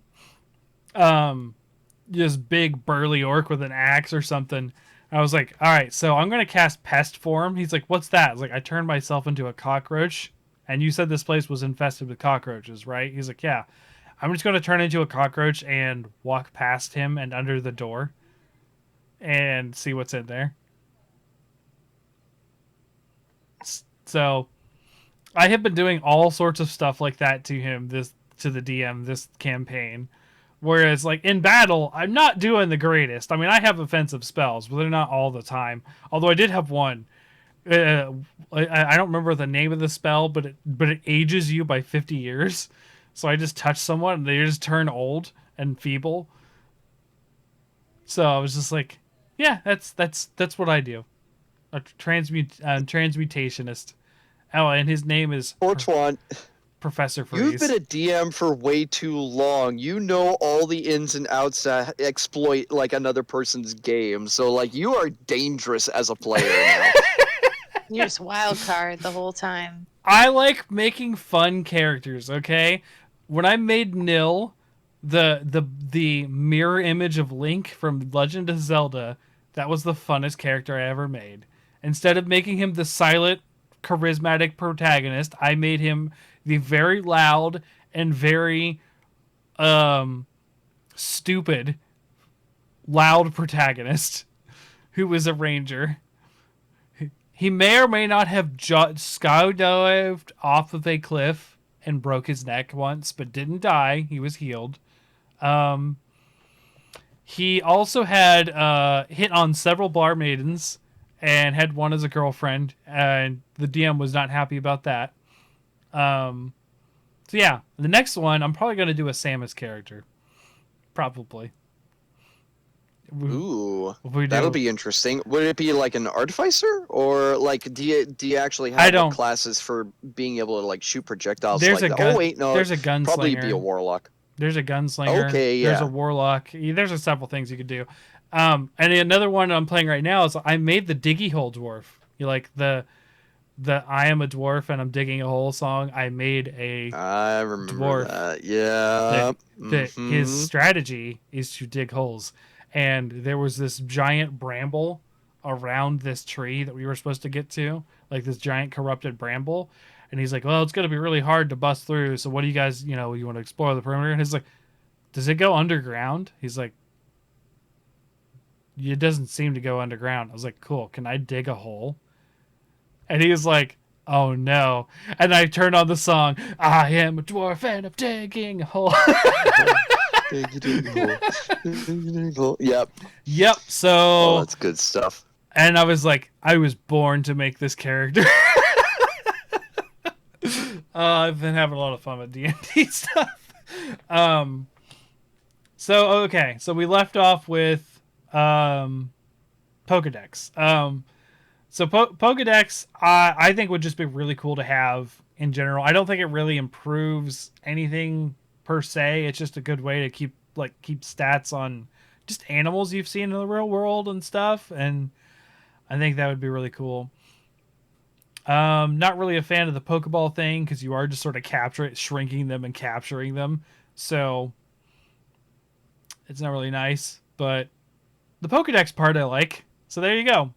This big burly orc with an axe or something. I was like, "All right, so I'm gonna cast pest form." He's like, "What's that?" I was like, "I turned myself into a cockroach, and you said this place was infested with cockroaches, right?" He's like, "Yeah." I'm just gonna turn into a cockroach and walk past him and under the door, and see what's in there. So, I have been doing all sorts of stuff like that to him to the DM this campaign. Whereas, like, in battle, I'm not doing the greatest. I mean, I have offensive spells, but they're not all the time. Although I did have one. I don't remember the name of the spell, but it ages you by 50 years. So I just touch someone and they just turn old and feeble. So I was just like, yeah, that's what I do. A transmutationist. Oh, and his name is Fortuan, Professor Freeze. you've been a DM for way too long. You know all the ins and outs that exploit like another person's game. So like you are dangerous as a player now. You're just wild card the whole time. I like making fun characters, okay? When I made Nil, the mirror image of Link from Legend of Zelda, that was the funnest character I ever made. Instead of making him the silent, charismatic protagonist, I made him the very loud and very stupid, loud protagonist who was a ranger. He may or may not have skydived off of a cliff and broke his neck once, but didn't die. He was healed. He also had hit on several bar maidens and had one as a girlfriend, and the DM was not happy about that. So yeah, the next one, I'm probably going to do a Samus character. Probably. Ooh, that'll be interesting. Would it be like an artificer, or like do you actually have like, classes for being able to like shoot projectiles? There's like a gun. Oh wait, no. There's a gunslinger. Probably be a warlock. There's a gunslinger. Okay, yeah. There's a warlock. There's a several things you could do. And another one I'm playing right now is I made the Diggy Hole Dwarf. You like the I am a dwarf and I'm digging a hole song. I made a I remember dwarf. That. Yeah. His strategy is to dig holes. And there was this giant bramble around this tree that we were supposed to get to, like this giant corrupted bramble. And he's like, "Well, it's going to be really hard to bust through. So what do you guys, you want to explore the perimeter?" And he's like, "Does it go underground?" He's like, "It doesn't seem to go underground." I was like, "Cool. Can I dig a hole?" And he was like, "Oh no." And I turned on the song, "I am a dwarf and I'm digging a hole." Yep. Yep. So Oh, that's good stuff. And I was like, I was born to make this character. I've been having a lot of fun with D&D stuff. So okay, so we left off with Pokedex. So Pokedex, I think would just be really cool to have in general. I don't think it really improves anything per se. It's just a good way to keep stats on just animals you've seen in the real world and stuff. And I think that would be really cool. Not really a fan of the Pokeball thing because you are just sort of shrinking them and capturing them. So it's not really nice. But the Pokedex part I like. So there you go.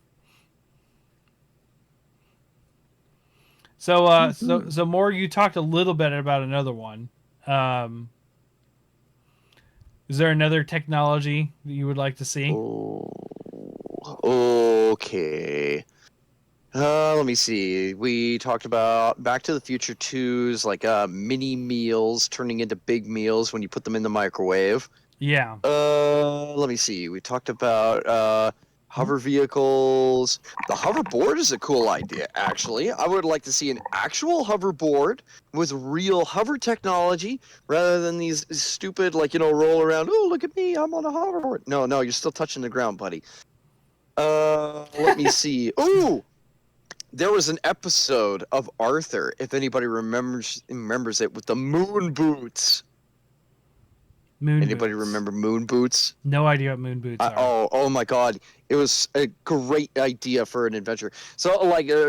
So, so more. You talked a little bit about another one. Is there another technology that you would like to see? Oh, okay. Let me see. We talked about Back to the Future 2's like mini meals turning into big meals when you put them in the microwave. Yeah. Let me see. We talked about hover vehicles. The hoverboard is a cool idea, actually. I would like to see an actual hoverboard with real hover technology rather than these stupid, roll around. Oh, look at me. I'm on a hoverboard. No, you're still touching the ground, buddy. Let me see. Ooh! There was an episode of Arthur, if anybody remembers it, with the moon boots. Anybody remember moon boots? No idea what moon boots are. Oh my God! It was a great idea for an adventure. So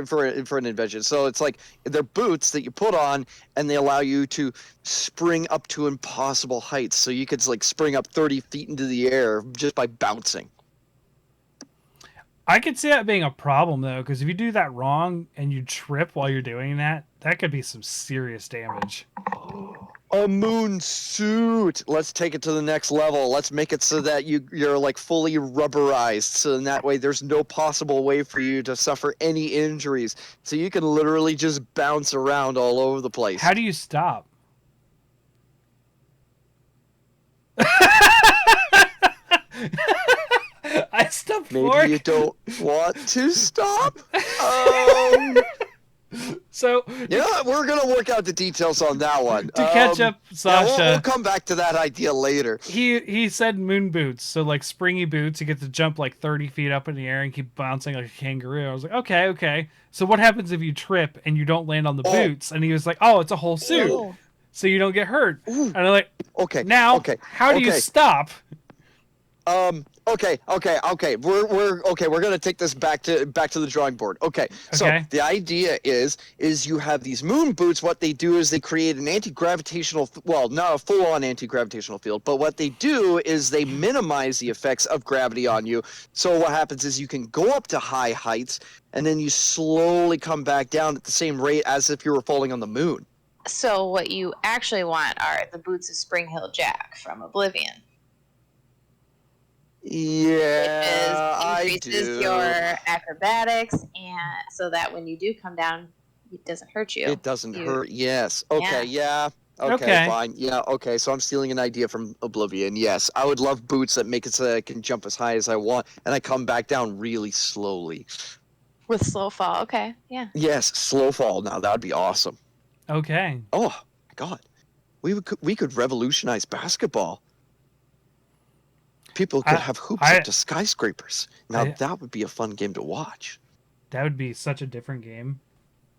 for an invention. So it's like they're boots that you put on, and they allow you to spring up to impossible heights. So you could spring up 30 feet into the air just by bouncing. I could see that being a problem though, because if you do that wrong and you trip while you're doing that, that could be some serious damage. A moon suit. Let's take it to the next level. Let's make it so that you're fully rubberized, so in that way there's no possible way for you to suffer any injuries. So you can literally just bounce around all over the place. How do you stop? I stopped. Maybe you don't want to stop. So yeah, we're gonna work out the details on that one. To catch up, Sasha, we'll come back to that idea later. He said moon boots, so springy boots. You get to jump 30 feet up in the air and keep bouncing like a kangaroo. I was like, okay. So what happens if you trip and you don't land on the boots? And he was like, oh, it's a whole suit, so you don't get hurt. Ooh. And I'm like, okay, now, okay, how do you stop? Okay. We're gonna take this back to the drawing board. Okay. So the idea is you have these moon boots. What they do is they create an anti-gravitational, well, not a full-on anti-gravitational field, but what they do is they minimize the effects of gravity on you. So what happens is you can go up to high heights, and then you slowly come back down at the same rate as if you were falling on the moon. So what you actually want are the boots of Spring Hill Jack from Oblivion. Yeah, it increases your acrobatics, and so that when you do come down, it doesn't hurt you. It doesn't hurt. Yes. Okay. Yeah. Okay. Fine. Yeah. Okay. So I'm stealing an idea from Oblivion. Yes, I would love boots that make it so I can jump as high as I want, and I come back down really slowly. With slow fall. Okay. Yeah. Yes, slow fall. Now that would be awesome. Okay. Oh my God, we could revolutionize basketball. People could have hoops up to skyscrapers. Now that would be a fun game to watch. That would be such a different game.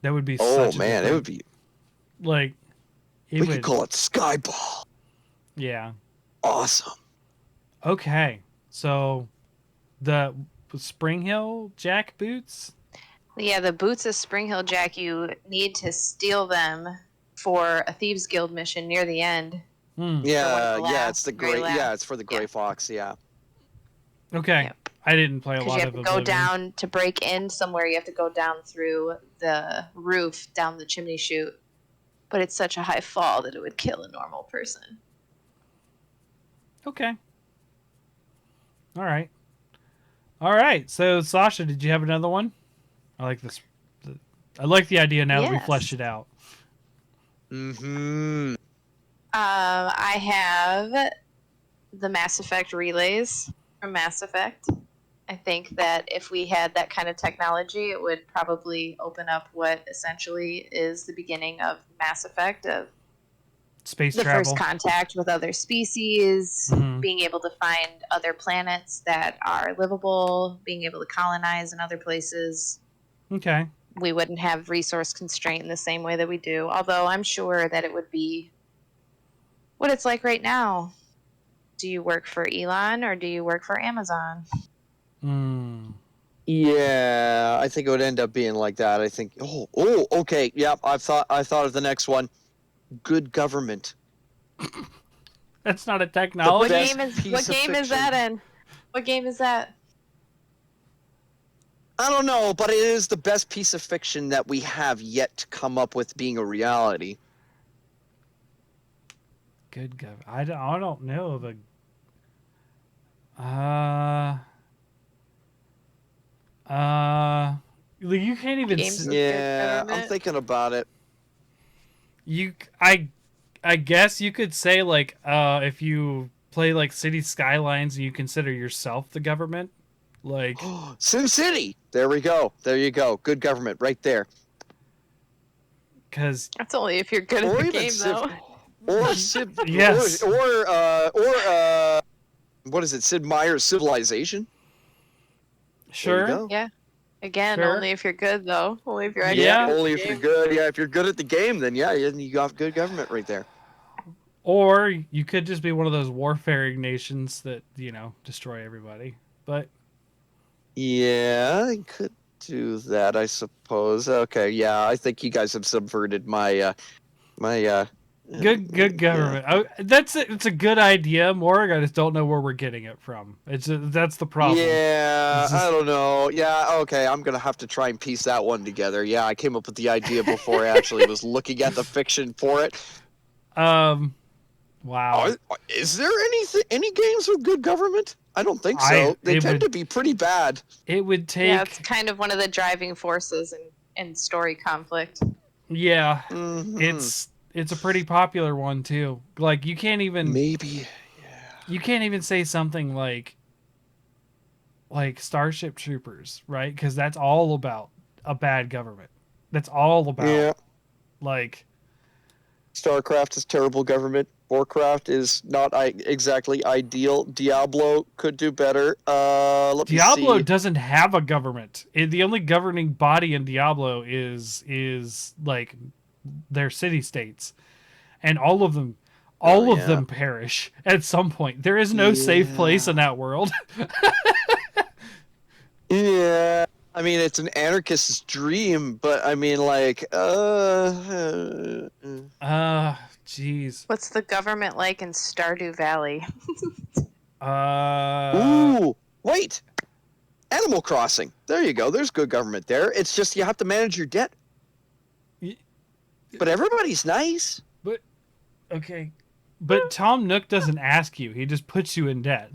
That would be. Oh man, it would be. We could call it Skyball. Yeah. Awesome. Okay, so the Spring Hill Jack boots. Yeah, the boots of Spring Hill Jack. You need to steal them for a Thieves Guild mission near the end. Yeah, it's the gray. Yeah, it's for the Gray Fox. Yeah. Okay, yep. I didn't play a lot of Because you have to Oblivion. go down to break in somewhere. You have to go down through the roof, down the chimney chute. But it's such a high fall that it would kill a normal person. Okay. All right. So Sasha, did you have another one? I like this. I like the idea now that we fleshed it out. Mm-hmm. I have the Mass Effect relays from Mass Effect, I think that if we had that kind of technology, it would probably open up what essentially is the beginning of Mass Effect, of Space the first travel. contact with other species, Mhm. being able to find other planets that are livable, being able to colonize in other places. Okay. We wouldn't have resource constraint in the same way that we do, although I'm sure that it would be what it's like right now. Do you work for Elon or do you work for Amazon? Mm. Yeah, I think it would end up being like that. I think. Oh, okay. Yep, I thought of the next one. Good government. That's not a The technology. best What piece of game is fiction. that in? What game is that? I don't know, but it is the best piece of fiction that we have yet to come up with being a reality. Good government. I don't know of a. Uh. You can't even. Games with good Yeah, I'm government? thinking about it. You. I guess you could say like if you play like City Skylines and you consider yourself the government, like Sim City. There we go. There you go. Good government right there. because That's only if you're good at Or the even game, Civ, though. or Civ, yes, or what is it? Sid Meier's Civilization. There you sure, go. Yeah. Again, Sure. only if you're good, though. Only if you're actually Yeah. good at Only the if you're game. good. Yeah, if you're good at the game, then yeah, you got good government right there. or you could just be one of those warfaring nations that destroy everybody. But Yeah, I could do that, I suppose. Okay, yeah, I think you guys have subverted my good yeah. government. It's a good idea, Morg. I just don't know where we're getting it from. That's the problem. Yeah, It's I just- don't know. Yeah, okay, I'm gonna have to try and piece that one together. Yeah, I came up with the idea before I actually was looking at the fiction for it. Wow. Is there any games with good government? I don't think so. They it tend would to be pretty bad. it would take Yeah, it's kind of one of the driving forces in story conflict. yeah. Mhm. It's a pretty popular one too. Like you can't even Maybe. say something like Starship Troopers, right? Because that's all about a bad government. That's all about Yeah. like StarCraft is terrible government. Warcraft is not exactly ideal. Diablo could do better. Let me Diablo see. doesn't have a government. The only governing body in Diablo is like their city states, and all of them Yeah. perish at some point. There is no safe place in that world. Yeah. I mean, it's an anarchist's dream, but I mean, like, Jeez. What's the government like in Stardew Valley? Ooh, wait. Animal Crossing. There you go. There's good government there. It's just you have to manage your debt. Y- But everybody's nice. But okay, but Tom Nook doesn't ask you. He just puts you in debt.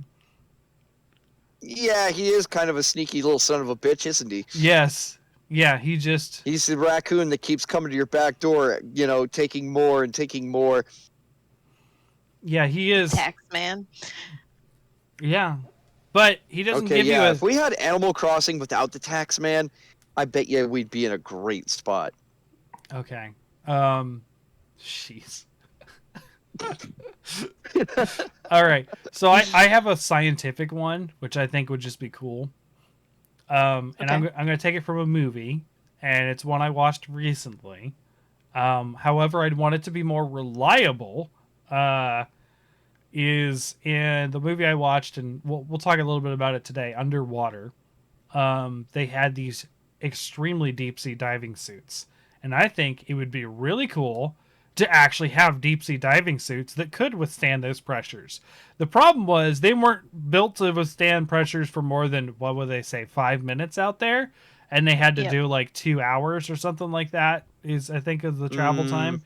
Yeah, he is kind of a sneaky little son of a bitch, isn't he? Yes. Yeah, he just He's the raccoon that keeps coming to your back door, taking more and taking more. yeah, he is. Tax man. Yeah. But he doesn't Okay, give you yeah, a if we had Animal Crossing without the tax man, I bet you we'd be in a great spot. Okay. Jeez. All right. So I have a scientific one, which I think would just be cool. And Okay. I'm going to take it from a movie, and it's one I watched recently. However, I'd want it to be more reliable. Is in the movie I watched, and we'll talk a little bit about it today. Underwater, they had these extremely deep sea diving suits, and I think it would be really cool to actually have deep sea diving suits that could withstand those pressures. The problem was they weren't built to withstand pressures for more than, what would they say, 5 minutes out there, and they had to Yep. do like 2 hours or something like that. Is I think is the travel time.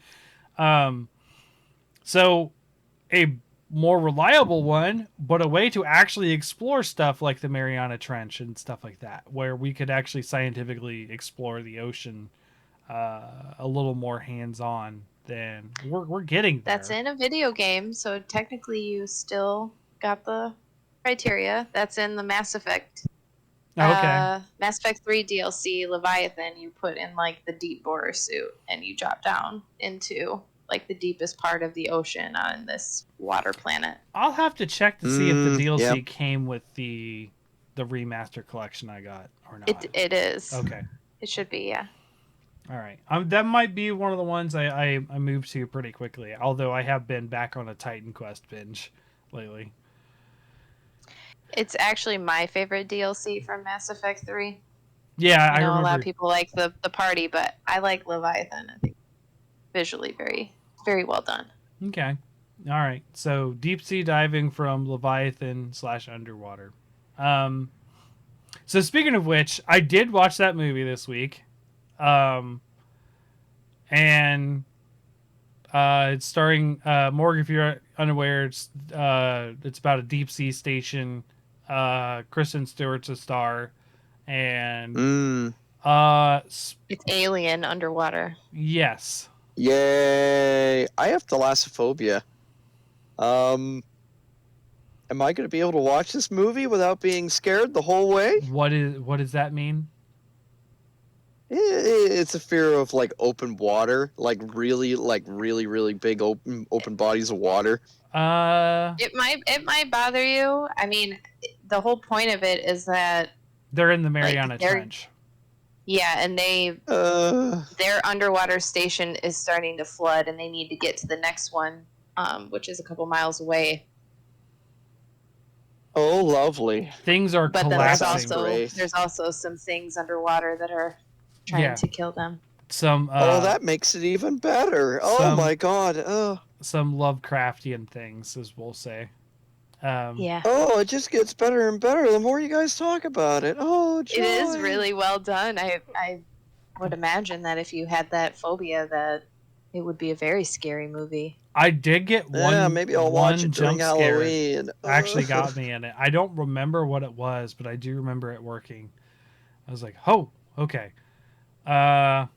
So a more reliable one, but a way to actually explore stuff like the Mariana Trench and stuff like that, where we could actually scientifically explore the ocean a little more hands-on than we're getting there. That's in a video game, so technically you still got the criteria. That's in the Mass Effect Mass Effect 3 DLC, Leviathan, you put in like the deep borer suit and you drop down into like the deepest part of the ocean on this water planet. I'll have to check to see if the DLC Yeah. came with the remaster collection I got or not. It is. Okay. It should be, yeah. All right. That might be one of the ones I moved to pretty quickly, although I have been back on a Titan Quest binge lately. It's actually my favorite DLC from Mass Effect 3. Yeah, I know remember. a lot of people like the party, but I like Leviathan. I think visually very, very well done. Okay. All right. So deep sea diving from Leviathan / underwater. So speaking of which, I did watch that movie this week. And it's starring Morgan, if you're unaware, it's about a deep sea station. Kristen Stewart's a star, and It's alien underwater. Yes. Yay! I have thalassophobia. Am I going to be able to watch this movie without being scared the whole way? What does that mean? It's a fear of like open water, like really big open bodies of water. It might bother you. I mean, the whole point of it is that they're in the Mariana Trench. Yeah, and their underwater station is starting to flood, and they need to get to the next one, which is a couple miles away. Oh, lovely! Things are collapsing. But there's also some things underwater that are trying to kill them. That makes it even better. Oh my god! Some Lovecraftian things, as we'll say. Yeah. Oh, it just gets better and better the more you guys talk about it. Oh, joy. It is really well done. I would imagine that if you had that phobia, that it would be a very scary movie. I did get one. Yeah, maybe I'll watch it during Halloween. Actually got me in it. I don't remember what it was, but I do remember it working. I was like, oh, okay. I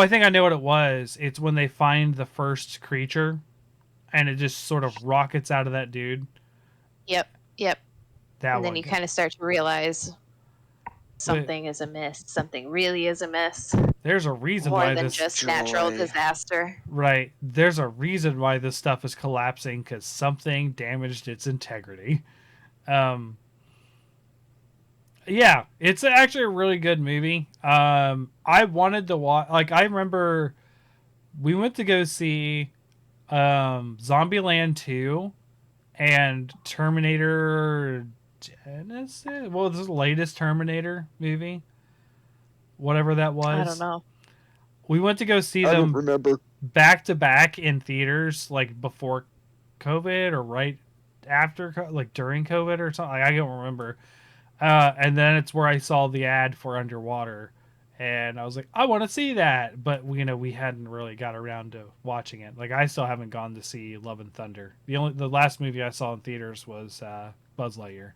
think I know what it was. It's when they find the first creature, and it just sort of rockets out of that dude. Yep. And then you kind of start to realize something is amiss. Something really is amiss. There's a reason more why than this just natural disaster. Right. There's a reason why this stuff is collapsing, because something damaged its integrity. Yeah, it's actually a really good movie. I wanted to watch. Like, I remember we went to go see Zombieland 2 and Terminator Genesis. Well, this is the latest Terminator movie, whatever that was. I don't know. We went to go see them. I don't remember. Back to back in theaters, like before COVID or right after, like during COVID or something. I don't remember. And then it's where I saw the ad for Underwater, and I was like, I want to see that, but we hadn't really got around to watching it. Like, I still haven't gone to see Love and Thunder. The last movie I saw in theaters was Buzz Lightyear,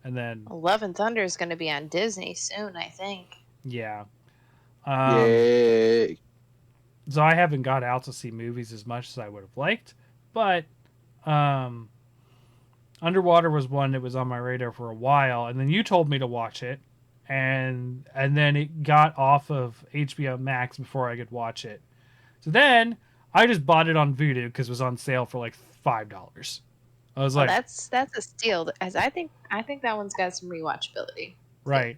and then Love and Thunder is going to be on Disney soon, I think. Yeah. Yay! So I haven't got out to see movies as much as I would have liked, but Underwater was one that was on my radar for a while, and then you told me to watch it, and then it got off of HBO Max before I could watch it. So then I just bought it on Vudu because it was on sale for like $5. I was like, that's a steal, as I think that one's got some rewatchability. Right.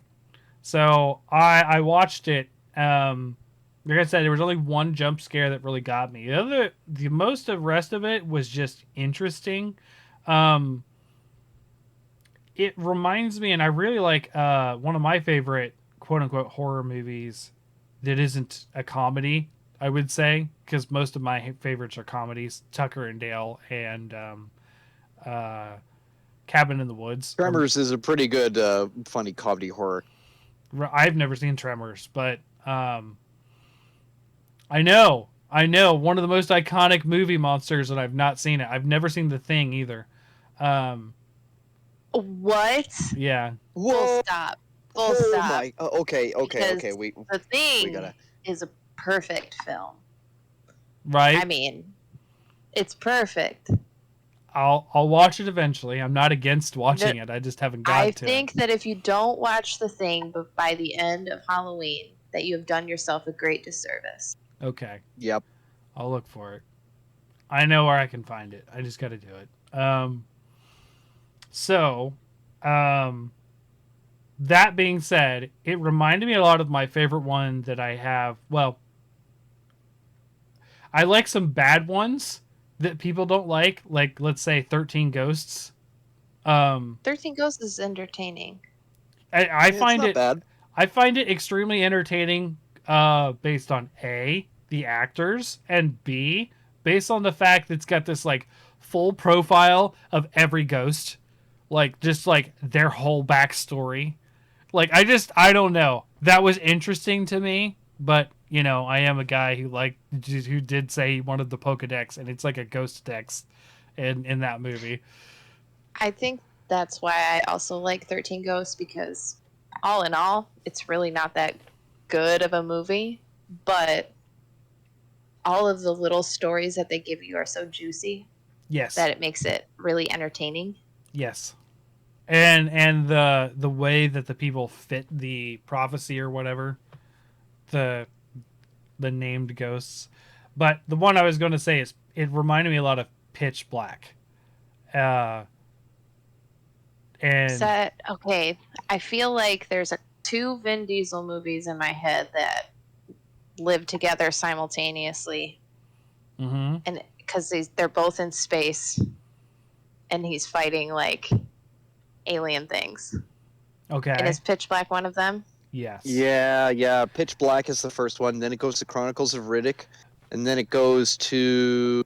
So I watched it. Like I said, there was only one jump scare that really got me. The most of the rest of it was just interesting. It reminds me, and I really like one of my favorite quote unquote horror movies that isn't a comedy, I would say, because most of my favorites are comedies. Tucker and Dale and Cabin in the Woods. Tremors is a pretty good funny comedy horror. I've never seen Tremors, but I know one of the most iconic movie monsters, and I've not seen it. I've never seen The Thing either. What? Yeah. Whoa. Full stop. My. Okay. The Thing is a perfect film. Right. I mean, it's perfect. I'll watch it eventually. I'm not against watching The- it. I just haven't I got to think that if you don't watch The Thing by the end of Halloween, that you have done yourself a great disservice. it. Okay, Yep. I'll look for it. I know where I can find it. I just got to do it. So, um, that being said, it reminded me a lot of my favorite one that I have. Well, I like some bad ones that people don't like let's say 13 Ghosts. 13 Ghosts is entertaining. I It's find not it bad. I find it extremely entertaining based on A, the actors, and B, based on the fact that it's got this like full profile of every ghost, like just like their whole backstory. Like I don't know. That was interesting to me, but you know, I am a guy who did say he wanted the Pokedex, and it's like a ghost dex in that movie. I think that's why I also like 13 Ghosts, because all in all, it's really not that good of a movie, but all of the little stories that they give you are so juicy Yes. that it makes it really entertaining. Yes. And the way that the people fit the prophecy or whatever, the the named ghosts. But the one I was going to say is it reminded me a lot of Pitch Black. Uh and Okay, I feel like there's two Vin Diesel movies in my head that live together simultaneously, mhm. and because they're both in space, and he's fighting like alien things. Okay. And is Pitch Black one of them? Yes. Yeah. Pitch Black is the first one. Then it goes to Chronicles of Riddick, and then it goes to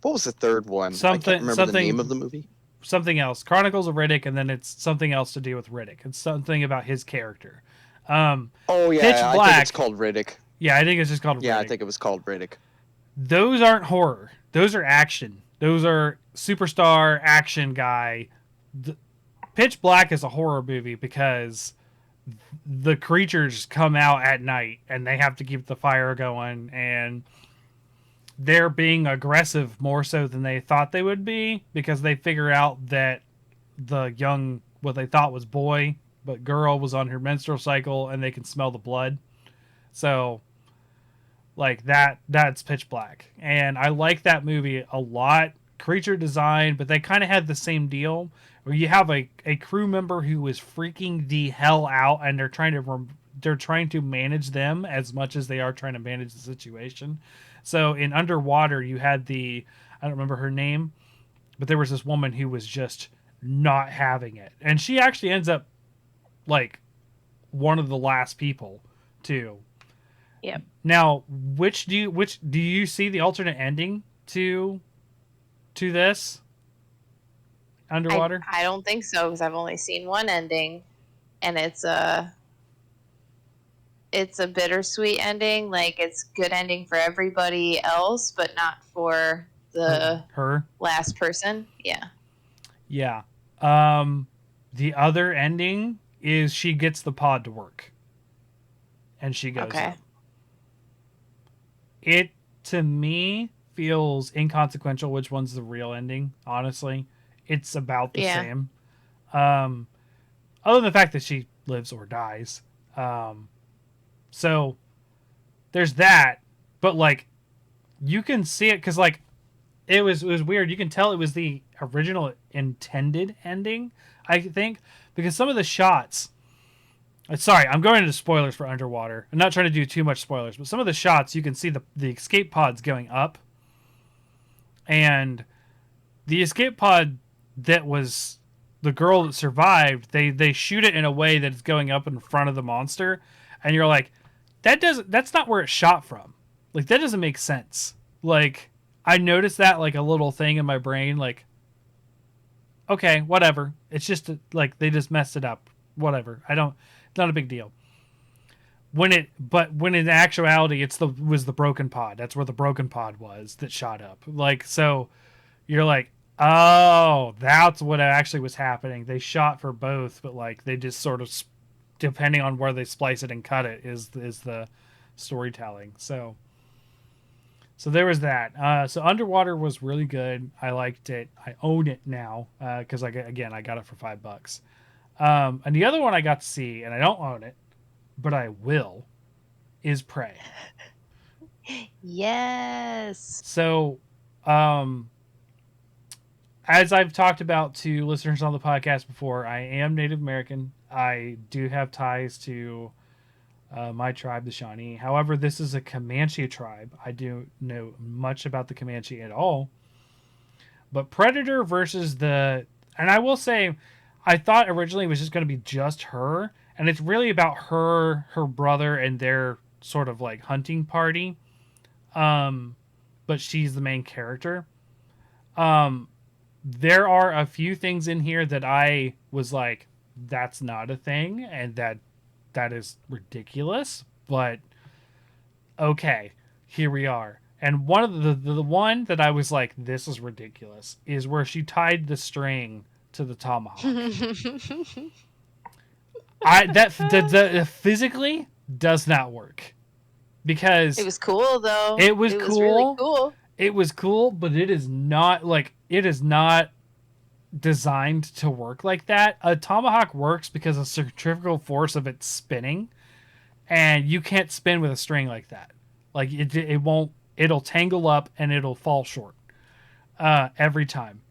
what was the third one? I can't remember the name of the movie. Something else. Chronicles of Riddick, and then it's something else to do with Riddick. It's something about his character. Oh yeah, Pitch I Black. think it's called Riddick. Yeah, I think it's just called Yeah, Riddick. I think it was called Riddick. Those aren't horror. Those are action. Those are superstar action guy. Pitch Black is a horror movie because the creatures come out at night and they have to keep the fire going, and they're being aggressive more so than they thought they would be because they figure out that the young, what they thought was boy but girl, was on her menstrual cycle and they can smell the blood. So like that's Pitch Black, and I like that movie a lot. Creature design, but they kind of had the same deal where you have a crew member who is freaking the hell out, and they're trying to manage them as much as they are trying to manage the situation. So in Underwater, you had I don't remember her name, but there was this woman who was just not having it, and she actually ends up like one of the last people too. Yep. Now, which do you see the alternate ending to this Underwater? I don't think so, because I've only seen one ending, and it's a bittersweet ending. Like, it's good ending for everybody else, but not for the her last person. Yeah. Yeah. The other ending is she gets the pod to work, and she goes Okay. up. It, to me, feels inconsequential which one's the real ending, honestly. It's about the same. Other than the fact that she lives or dies. So there's that, but like you can see it because like it was weird. You can tell it was the original intended ending, I think, because some of the shots. Sorry, I'm going into spoilers for Underwater. I'm not trying to do too much spoilers, but some of the shots you can see the escape pods going up, and the escape pod that was the girl that survived. They shoot it in a way that it's going up in front of the monster, and you're like, that's not where it's shot from. Like that doesn't make sense. Like I noticed that like a little thing in my brain, like okay, whatever. It's just like they just messed it up. Whatever. It's not a big deal. When in actuality was the broken pod. That's where the broken pod was that shot up. Like so you're like, "Oh, that's what actually was happening." They shot for both, but like they just sort of depending on where they splice it and cut it is the storytelling. So So there was that. So Underwater was really good. I liked it. I own it now because I got it for $5. And the other one I got to see, and I don't own it, but I will, is Prey. Yes. So, um, as I've talked about to listeners on the podcast before, I am Native American. I do have ties to my tribe, the Shawnee. However, this is a Comanche tribe. I do know much about the Comanche at all. But Predator versus and I will say, I thought originally it was just going to be just her, and it's really about her brother, and their sort of like hunting party. But she's the main character. Um, there are a few things in here that I was like, that's not a thing, and that is ridiculous. But okay, here we are. And one of the one that I was like, this is ridiculous, is where she tied the string to the tomahawk. The physically does not work because It was cool though. it was really cool. It was cool, but it is not designed to work like that. A tomahawk works because of centrifugal force of its spinning, and you can't spin with a string like that. Like it won't. It'll tangle up and it'll fall short every time.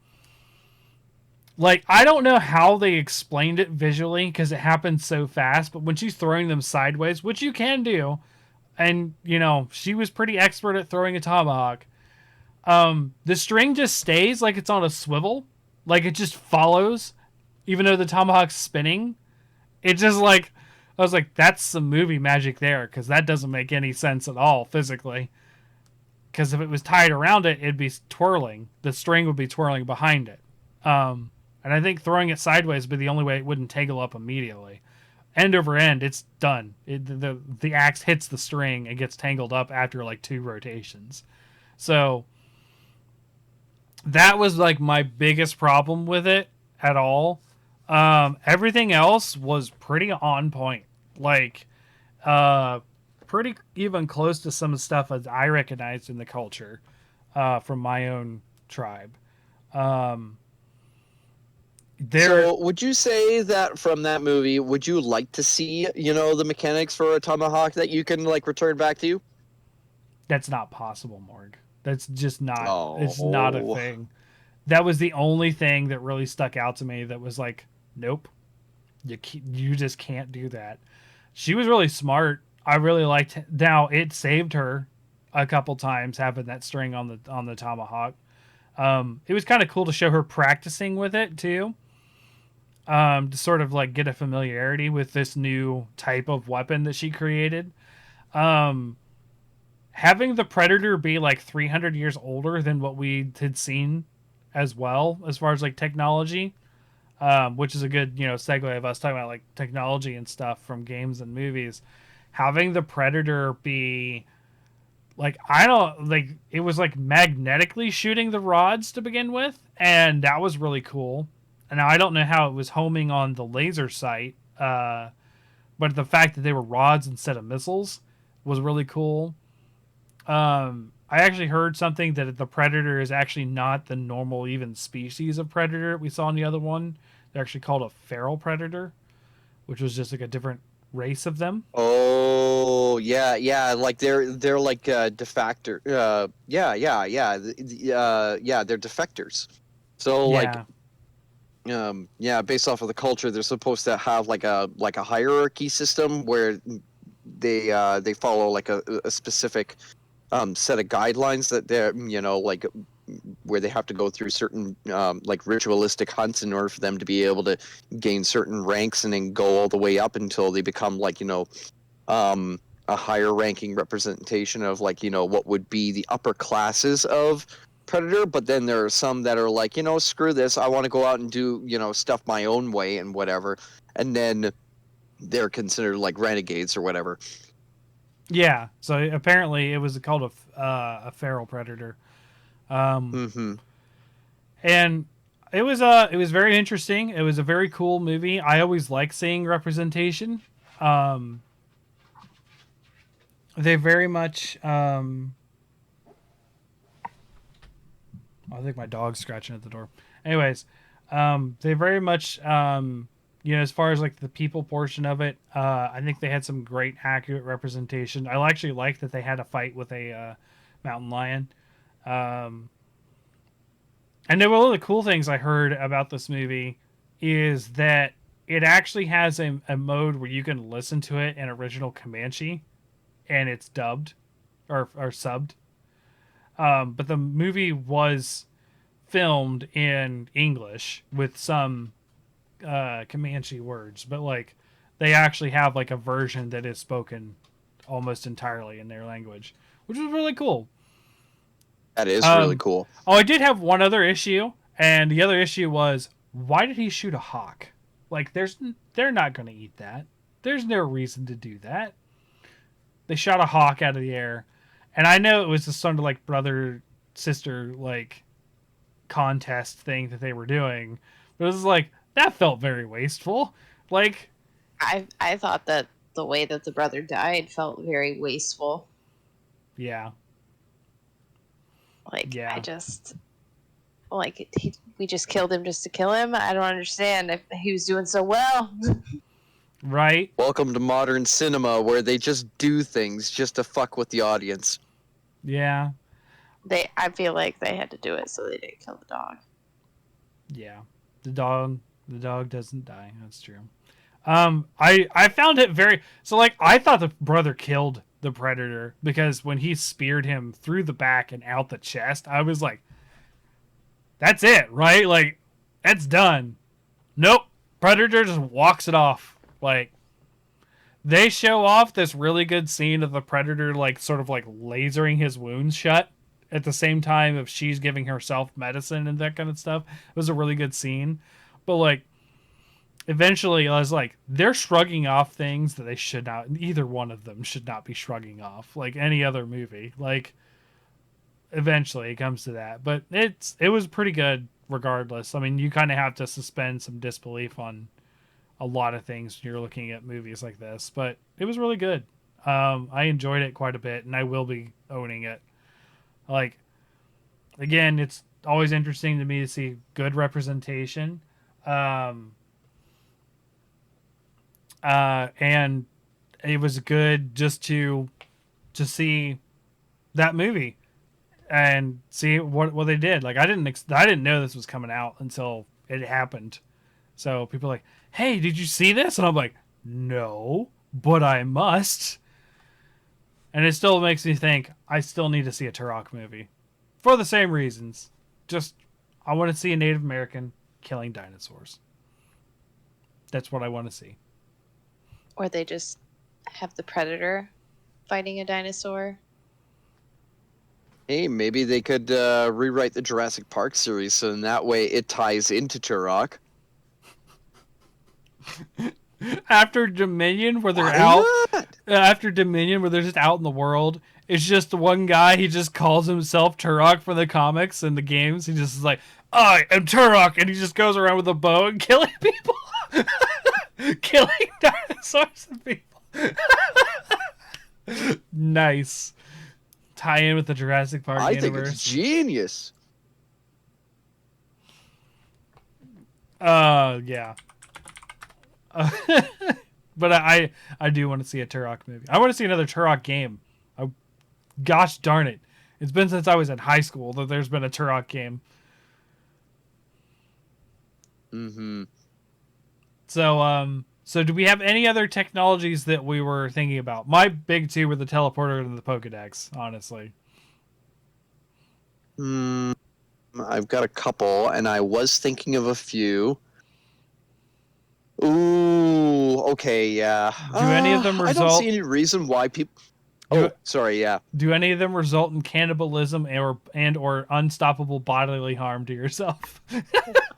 Like, I don't know how they explained it visually because it happens so fast, but when she's throwing them sideways, which you can do, and, she was pretty expert at throwing a tomahawk, the string just stays like it's on a swivel. Like, it just follows, even though the tomahawk's spinning. It just, like, I was like, that's some movie magic there, because that doesn't make any sense at all physically. Because if it was tied around it, it'd be twirling. The string would be twirling behind it. And I think throwing it sideways would be the only way it wouldn't tangle up immediately. End over end, it's done. The axe hits the string and gets tangled up after like 2 rotations. So that was like my biggest problem with it at all. Everything else was pretty on point. Like, pretty even close to some stuff as I recognized in the culture from my own tribe. So, would you say that from that movie, would you like to see, the mechanics for a tomahawk that you can like return back to you? That's not possible, Morg. That's just not. Oh. It's not a thing. That was the only thing that really stuck out to me. That was like, nope, you just can't do that. She was really smart. I really liked. Now it saved her a couple times having that string on the tomahawk. It was kind of cool to show her practicing with it too. To sort of like get a familiarity with this new type of weapon that she created. Having the Predator be like 300 years older than what we had seen as well, as far as like technology, which is a good, segue of us talking about like technology and stuff from games and movies. Having the Predator be like, it was like magnetically shooting the rods to begin with, and that was really cool. And now I don't know how it was homing on the laser sight, but the fact that they were rods instead of missiles was really cool. I actually heard something that the Predator is actually not the normal even species of Predator we saw in the other one. They're actually called a feral Predator, which was just like a different race of them. Oh, yeah, like they're like defector. They're defectors. So Yeah. based off of the culture, they're supposed to have like a hierarchy system where they follow like a specific set of guidelines that they're like where they have to go through certain like ritualistic hunts in order for them to be able to gain certain ranks and then go all the way up until they become like a higher ranking representation of like what would be the upper classes of Predator. But then there are some that are like, screw this, I want to go out and do stuff my own way and whatever, and then they're considered like renegades or whatever. Yeah, so apparently it was called a feral Predator. And it was very interesting. It was a very cool movie. I always like seeing representation. They very much I think my dog's scratching at the door. Anyways, they very much, as far as like the people portion of it, I think they had some great accurate representation. I actually like that they had a fight with a mountain lion. Um, and then one of the cool things I heard about this movie is that it actually has a mode where you can listen to it in original Comanche, and it's dubbed or subbed. But the movie was filmed in English with some Comanche words, but like they actually have like a version that is spoken almost entirely in their language, which was really cool. That is really cool. Oh, I did have one other issue, and the other issue was why did he shoot a hawk? Like, they're not going to eat that. There's no reason to do that. They shot a hawk out of the air, and I know it was just sort of like brother sister like contest thing that they were doing, but it was like that felt very wasteful. Like, I thought that the way that the brother died felt very wasteful. yeah, Like, yeah. I just like we just killed him just to kill him. I don't understand. If he was doing so well. Right. Welcome to modern cinema, where they just do things just to fuck with the audience. Yeah. I feel like they had to do it so they didn't kill the dog. Yeah. The dog doesn't die. That's true. I found it very so like I thought the brother killed the predator because when he speared him through the back and out the chest, I was like, that's it, right? Like, that's done. Nope. Predator just walks it off. Like, they show off this really good scene of the predator like sort of like lasering his wounds shut at the same time of she's giving herself medicine and that kind of stuff. It was a really good scene. But like eventually I was like, they're shrugging off things that they should not, either one of them should not be shrugging off like any other movie. Like eventually it comes to that, but it was pretty good regardless. I mean, you kind of have to suspend some disbelief on a lot of things when you're looking at movies like this, but it was really good. I enjoyed it quite a bit, and I will be owning it. Like, again, it's always interesting to me to see good representation. And it was good just to see that movie and see what they did. Like, I didn't know this was coming out until it happened. So people are like, "Hey, did you see this?" And I'm like, "No, but I must." And it still makes me think I still need to see a Turok movie for the same reasons. Just I want to see a Native American killing dinosaurs. That's what I want to see. Or they just have the predator fighting a dinosaur. Hey, maybe they could rewrite the Jurassic Park series so in that way it ties into Turok. After Dominion, where they're Why out. not? After Dominion, where they're just out in the world, it's just the one guy. He just calls himself Turok for the comics and the games. He just is like, "I am Turok," and he just goes around with a bow and killing people, killing dinosaurs and people. Nice. Tie in with the Jurassic Park I universe. think it's genius. Yeah. But I do want to see a Turok movie. I want to see another Turok game. Gosh darn it. It's been since I was in high school that there's been a Turok game. Mm-hmm. So do we have any other technologies that we were thinking about? My big two were the teleporter and the Pokedex, honestly. I've got a couple, and I was thinking of a few. Ooh, okay, yeah. Do any of them I result? don't see any reason why people. Oh, sorry, yeah. Do any of them result in cannibalism or unstoppable bodily harm to yourself?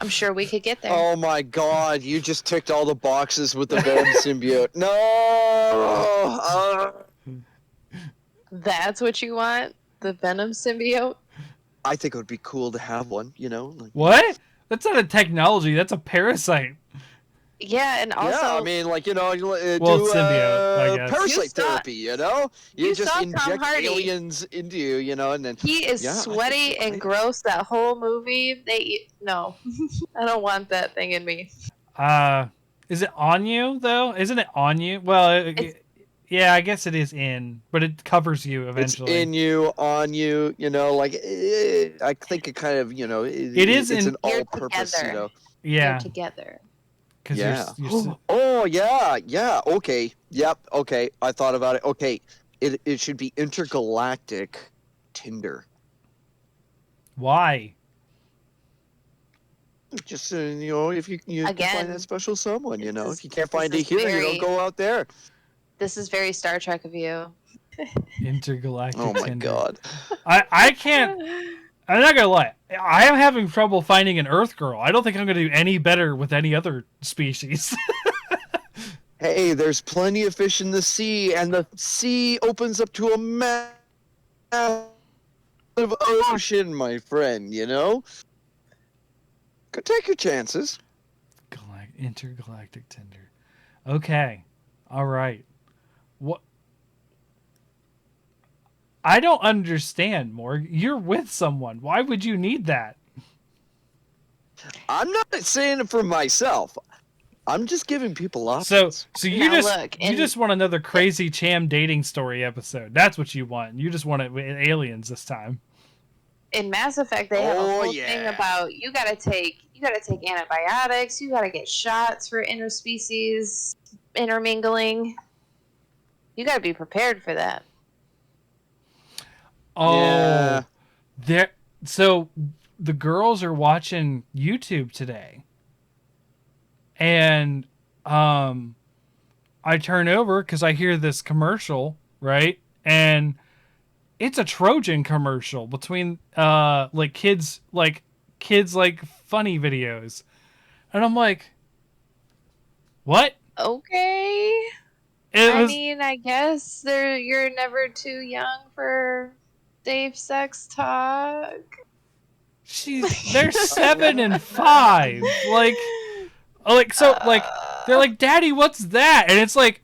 I'm sure we could get there. Oh my god, you just ticked all the boxes with the Venom symbiote. No! That's what you want? The Venom symbiote? I think it would be cool to have one, you know? Like, What? That's not a technology. That's a parasite. Yeah, and Yeah, I also mean, like, Well, do it's symbiote, I guess. parasite You saw- therapy. You you just saw Tom inject Hardy. aliens into you, and then he is Yeah, I think sweaty you're and right. gross that whole movie. No. I don't want that thing in me. Is it on you though? Isn't it on you? Well, It's yeah, I guess it is in, but it covers you it's eventually. in you, on you. I think it kind of, It is it's in. an You're all-purpose. together. You're Yeah, together. because Yeah. you're Oh yeah, yeah. Okay. Yep. Okay. I thought about it. Okay. It should be intergalactic Tinder. why? Just if you can find Again, that special someone, this if you can't this find it is here, very- go out there. This is very Star Trek of you. Intergalactic Oh my Tinder. god. I can't. I'm not gonna lie. I am having trouble finding an Earth girl. I don't think I'm gonna do any better with any other species. Hey, there's plenty of fish in the sea, and the sea opens up to a massive ocean, my friend. Go take your chances. Intergalactic Tinder. Okay. All right. What? I don't understand, Morg. You're with someone. Why would you need that? I'm not saying it for myself. I'm just giving people So, options. so you Now just look, you and- just want another crazy Cham dating story episode. That's what you want. You just want it with aliens this time. In Mass Effect, they have a Oh, whole thing yeah. about you gotta take antibiotics, you gotta get shots for interspecies intermingling. You gotta be prepared for that. Oh, Yeah. there. So the girls are watching YouTube today, and I turn over because I hear this commercial, right? And it's a Trojan commercial between like kids like funny videos, and I'm like, what? Okay. It I was mean, I guess you're never too young for safe sex talk. they're 7 and 5, like so like they're like, Daddy, what's that? And it's like,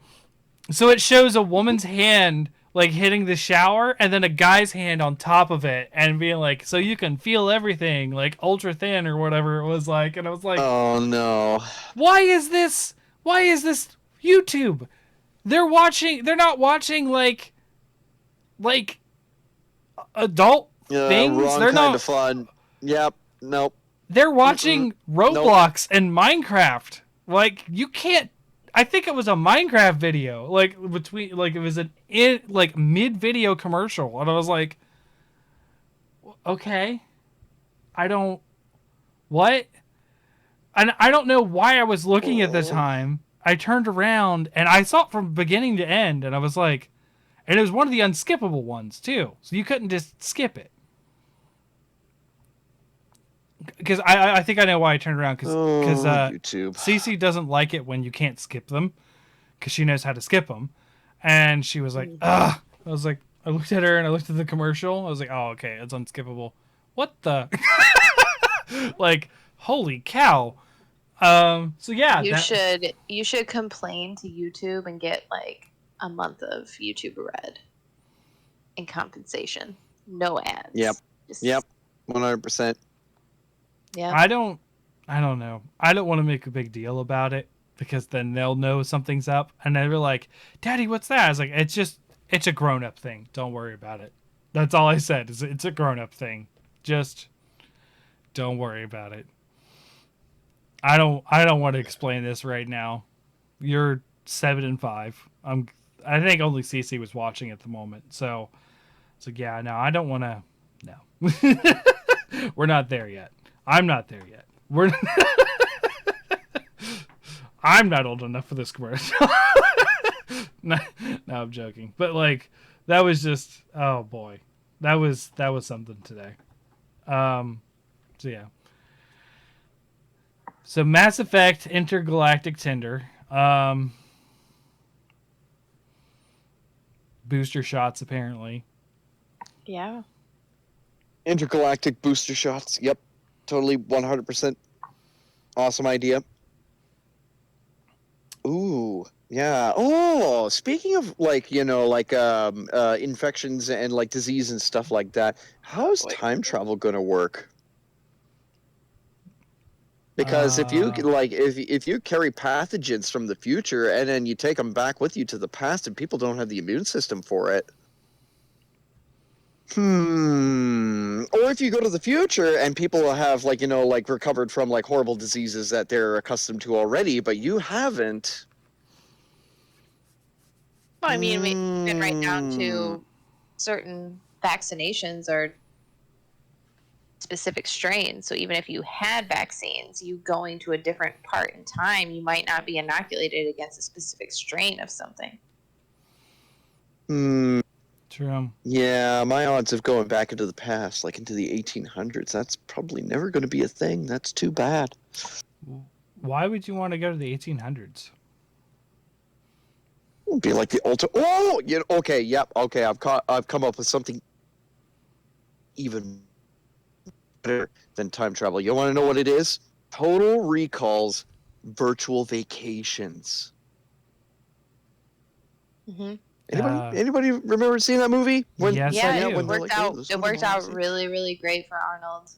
so it shows a woman's hand like hitting the shower, and then a guy's hand on top of it, and being like, so you can feel everything, like ultra thin or whatever it was like. And I was like, Oh no. why is this YouTube? They're not watching like adult things. Wrong They're kind not of fun. Yep. Nope. they're watching Roblox and Minecraft. Like, you can't. I think it was a Minecraft video, like between, like it was like mid-video commercial, and I was like, okay, I don't what, and I don't know why I was looking at the time. I turned around and I saw it from beginning to end, and I was like, and it was one of the unskippable ones too, so you couldn't just skip it. Because I think I know why I turned around, because YouTube. Cece doesn't like it when you can't skip them, because she knows how to skip them, and she was like, ugh. I was like, I looked at her and I looked at the commercial. I was like, oh, okay, it's unskippable. What the? Like, holy cow. So yeah, You should complain to YouTube and get like a month of YouTube Red in compensation. No ads. Yep. Just- Yep. 100%. Yeah. I don't know. I don't want to make a big deal about it, because then they'll know something's up, and they're like, Daddy, what's that? I was like, it's a grown-up thing. Don't worry about it. That's all I said. Is it's a grown-up thing. Just don't worry about it. I don't want to explain this right now. You're 7 and 5. I think only Cece was watching at the moment. So yeah, no, I don't want to. No. We're not there yet. I'm not there yet. I'm not old enough for this commercial. No, I'm joking. But like, that was just, oh boy, that was something today. So yeah. So Mass Effect Intergalactic Tinder. Booster shots apparently. Yeah. Intergalactic booster shots. Yep. Totally 100% awesome idea. Ooh, yeah. Oh, speaking of like, infections and like disease and stuff like that, how's Boy. time travel gonna work? Because Uh, if you carry pathogens from the future and then you take them back with you to the past and people don't have the immune system for it. Or if you go to the future and people will have like recovered from like horrible diseases that they're accustomed to already, but you haven't. Well, I mean, even right down Hmm. to certain vaccinations are specific strains. So even if you had vaccines, you going to a different part in time, you might not be inoculated against a specific strain of something. Hmm. true. Yeah, my odds of going back into the past, like into the 1800s, that's probably never going to be a thing. That's too bad. Why would you want to go to the 1800s? It'll be like the ultimate. Oh, okay, yep, okay. I've come up with something even better than time travel. You want to know what it is? Total Recall's virtual vacations. Mm-hmm. Anybody remember seeing that movie? Yes, I Yeah, When do. they're like, hey, let's it go to worked Mars. out really, really great for Arnold.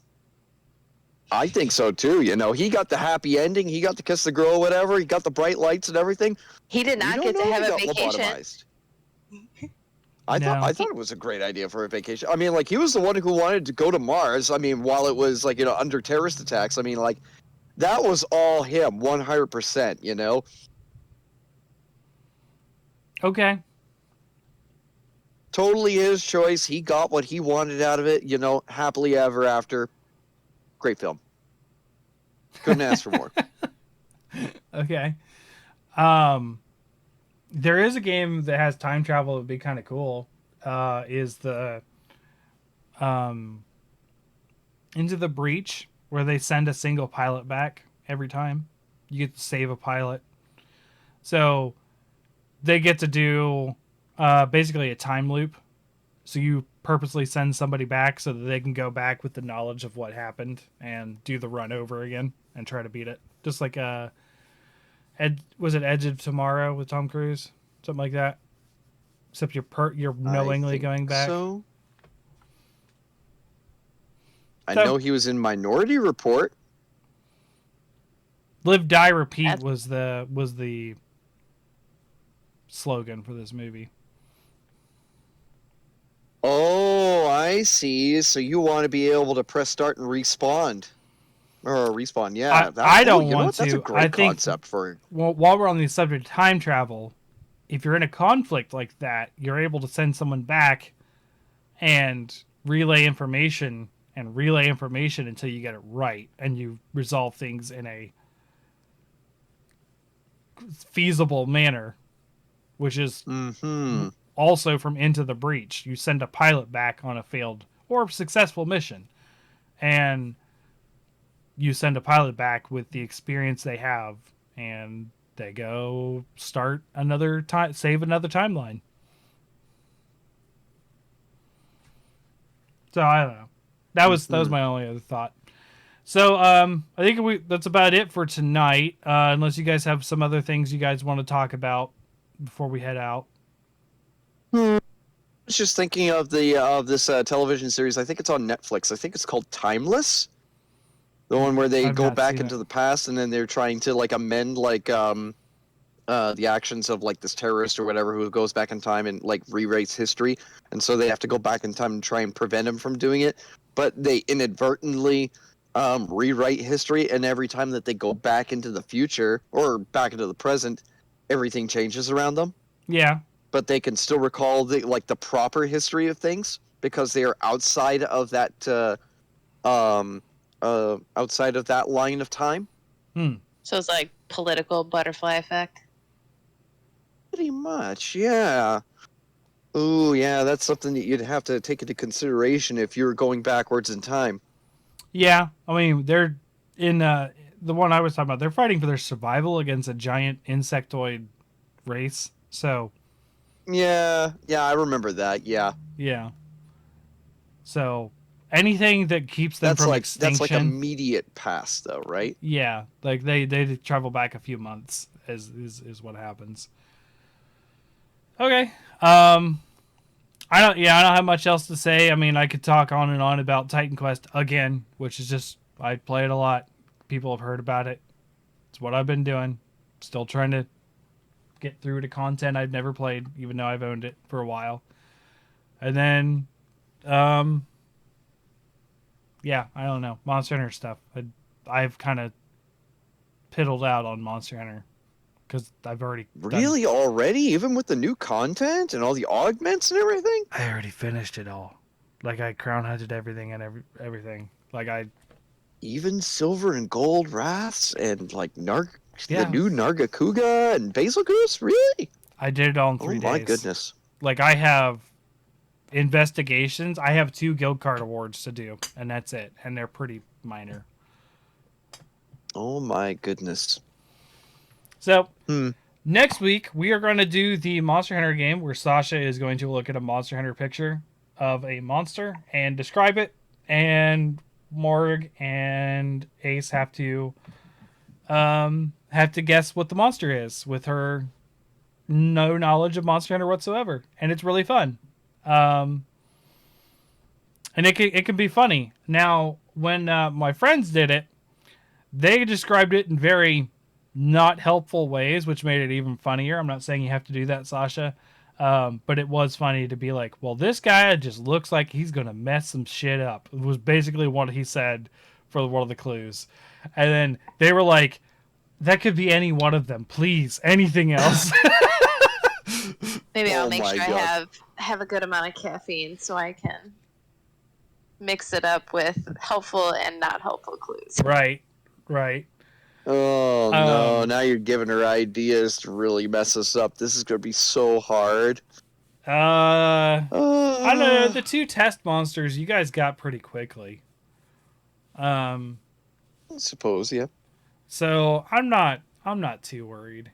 I think so too. He got the happy ending. He got to kiss the girl, whatever. He got the bright lights and everything. He did We not don't get to know if have he a got vacation. lobotomized. No. I thought it was a great idea for a vacation. I mean, like he was the one who wanted to go to Mars. I mean, while it was like under terrorist attacks. I mean, like that was all him, 100%. Okay. Totally his choice. He got what he wanted out of it. Happily ever after. Great film. Couldn't ask for more. Okay. Um, there is a game that has time travel that would be kind of cool. Is the um, Into the Breach, where they send a single pilot back every time. You get to save a pilot. So they get to do basically a time loop. So you purposely send somebody back so that they can go back with the knowledge of what happened and do the run over again and try to beat it. Just like was it Edge of Tomorrow with Tom Cruise, something like that. Except you're I knowingly think going back. so. I So know he was in Minority Report. Live Die Repeat That's- was the slogan for this movie. Oh, I see. So you want to be able to press start and respawn. Or respawn, yeah. I don't you know want what? That's a to. great I think concept for. while we're on the subject of time travel, if you're in a conflict like that, you're able to send someone back and relay information until you get it right and you resolve things in a feasible manner, which is Mm-hmm. also from Into the Breach. You send a pilot back on a failed or successful mission, and you send a pilot back with the experience they have, and they go start another time, save another timeline. So I don't know. That was my only other thought. So I think that's about it for tonight. Unless you guys have some other things you guys want to talk about before we head out. I was just thinking of this television series. I think it's on Netflix. I think it's called Timeless. The one where they I've go not back seen into it. the past and then they're trying to like amend the actions of like this terrorist or whatever who goes back in time and like rewrites history, and so they have to go back in time and try and prevent him from doing it, but they inadvertently rewrite history, and every time that they go back into the future or back into the present, everything changes around them, Yeah. but they can still recall the proper history of things because they are outside of that line of time. So it's like political butterfly effect. Pretty much, yeah. Ooh, yeah, that's something that you'd have to take into consideration if you're going backwards in time. Yeah. I mean, they're in the one I was talking about. They're fighting for their survival against a giant insectoid race. So Yeah, I remember that. Yeah, yeah. So anything that keeps them from that's like extinction. immediate past, though, right? Yeah, like they travel back a few months is what happens. Okay. I don't have much else to say. I mean, I could talk on and on about Titan Quest again, which is just I play it a lot. People have heard about it. It's what I've been doing. Still trying to get through to content I've never played, even though I've owned it for a while. And then, yeah, I don't know. Monster Hunter stuff. I've kind of piddled out on Monster Hunter because I've already Really already, even with the new content and all the augments and everything. I already finished it all. Like I crown hunted everything and everything. Like I Even silver and gold wraths and like Yeah. the new Nargacuga and Basil Goose. Really? I did it all in 3 Oh days. my goodness. Like I have investigations. I have 2 guild card awards to do, and that's it. And they're pretty minor. Oh my goodness. So next week we are going to do the Monster Hunter game where Sasha is going to look at a Monster Hunter picture of a monster and describe it, and Morg and Ace have to guess what the monster is with her no knowledge of Monster Hunter whatsoever, and it's really fun. And it can be funny. Now, when my friends did it, they described it in very not helpful ways, which made it even funnier. I'm not saying you have to do that, Sasha, but it was funny to be like, well, this guy just looks like he's going to mess some shit up. It was basically what he said for one of the clues. And then they were like, that could be any one of them. Please, anything else. Maybe I'll Oh make my sure God. I have a good amount of caffeine so I can mix it up with helpful and not helpful clues. Right. Oh no, Um, now you're giving her ideas to really mess us up. This is going to be so hard. I don't know. The I 2 test monsters you guys got pretty quickly. suppose, yeah. So I'm not too worried.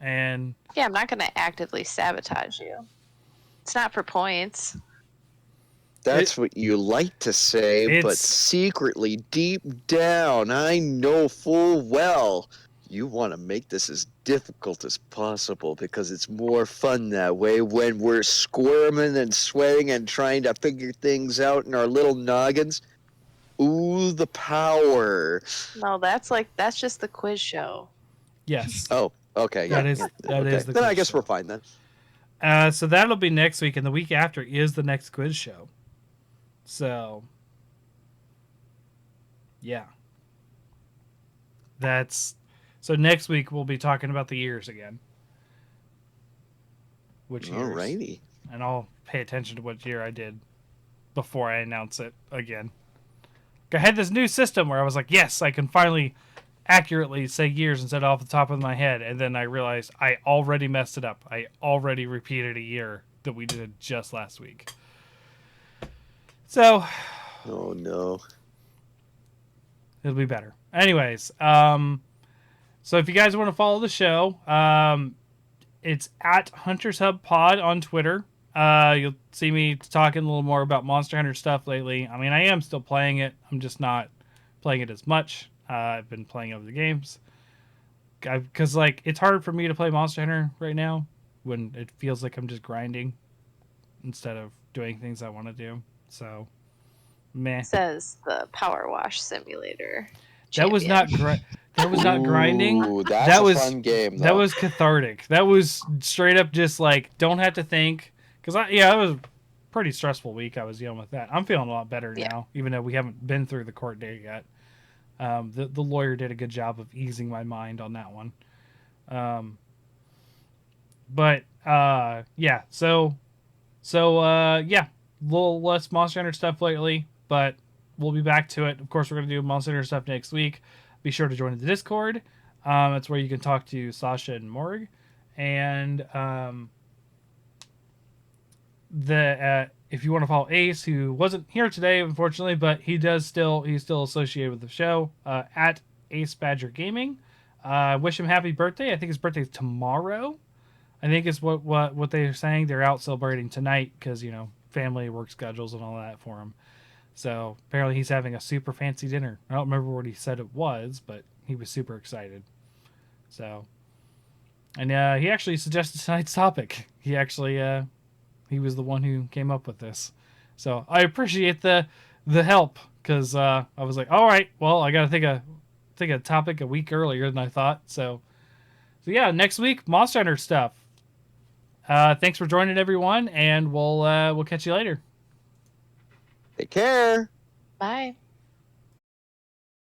And Yeah, I'm not going to actively sabotage you. It's not for points. That's what you like to say, but It's- secretly, deep down, I know full well you want to make this as difficult as possible because it's more fun that way when we're squirming and sweating and trying to figure things out in our little noggins. Ooh, the power. No, that's just the quiz show. yes. Oh, okay. Yeah. That is okay. the Then I quiz guess show. we're fine then. So that'll be next week, and the week after is the next quiz show. So, yeah. So next week we'll be talking about the years again. Which years? Alrighty. And I'll pay attention to what year I did before I announce it again. I had this new system where I was like, yes, I can finally accurately say years instead of off the top of my head. And then I realized I already messed it up. I already repeated a year that we did just last week. So Oh no. it'll be better. Anyways, so if you guys want to follow the show, it's at Hunters Hub Pod on Twitter. You'll see me talking a little more about Monster Hunter stuff lately. I mean, I am still playing it. I'm just not playing it as much. I've been playing other games. Because, like, it's hard for me to play Monster Hunter right now when it feels like I'm just grinding instead of doing things I want to do. So, meh. Says the Power Wash Simulator. That was not that was not grinding. Ooh, that's That a was- fun game. That though. was cathartic. That was straight up just like, don't have to think. Because, it was a pretty stressful week I was dealing with that. I'm feeling a lot better Yeah. now, even though we haven't been through the court date yet. The lawyer did a good job of easing my mind on that one. Yeah. So, yeah, a little less Monster Hunter stuff lately, but we'll be back to it. Of course, we're going to do Monster Hunter stuff next week. Be sure to join the Discord. That's where you can talk to Sasha and Morg. And if you want to follow Ace, who wasn't here today, unfortunately, but he's still associated with the show, at Ace Badger Gaming. Wish him happy birthday. I think his birthday's tomorrow. I think it's what they're saying. They're out celebrating tonight because, family work schedules and all that for him. So apparently he's having a super fancy dinner. I don't remember what he said it was, but he was super excited. So And he actually suggested tonight's topic. He was the one who came up with this. So I appreciate the help, because I was like, all right, well, I got to think a topic a week earlier than I thought. So yeah, next week, Monster Hunter stuff. Thanks for joining, everyone, and we'll catch you later. Take care. Bye.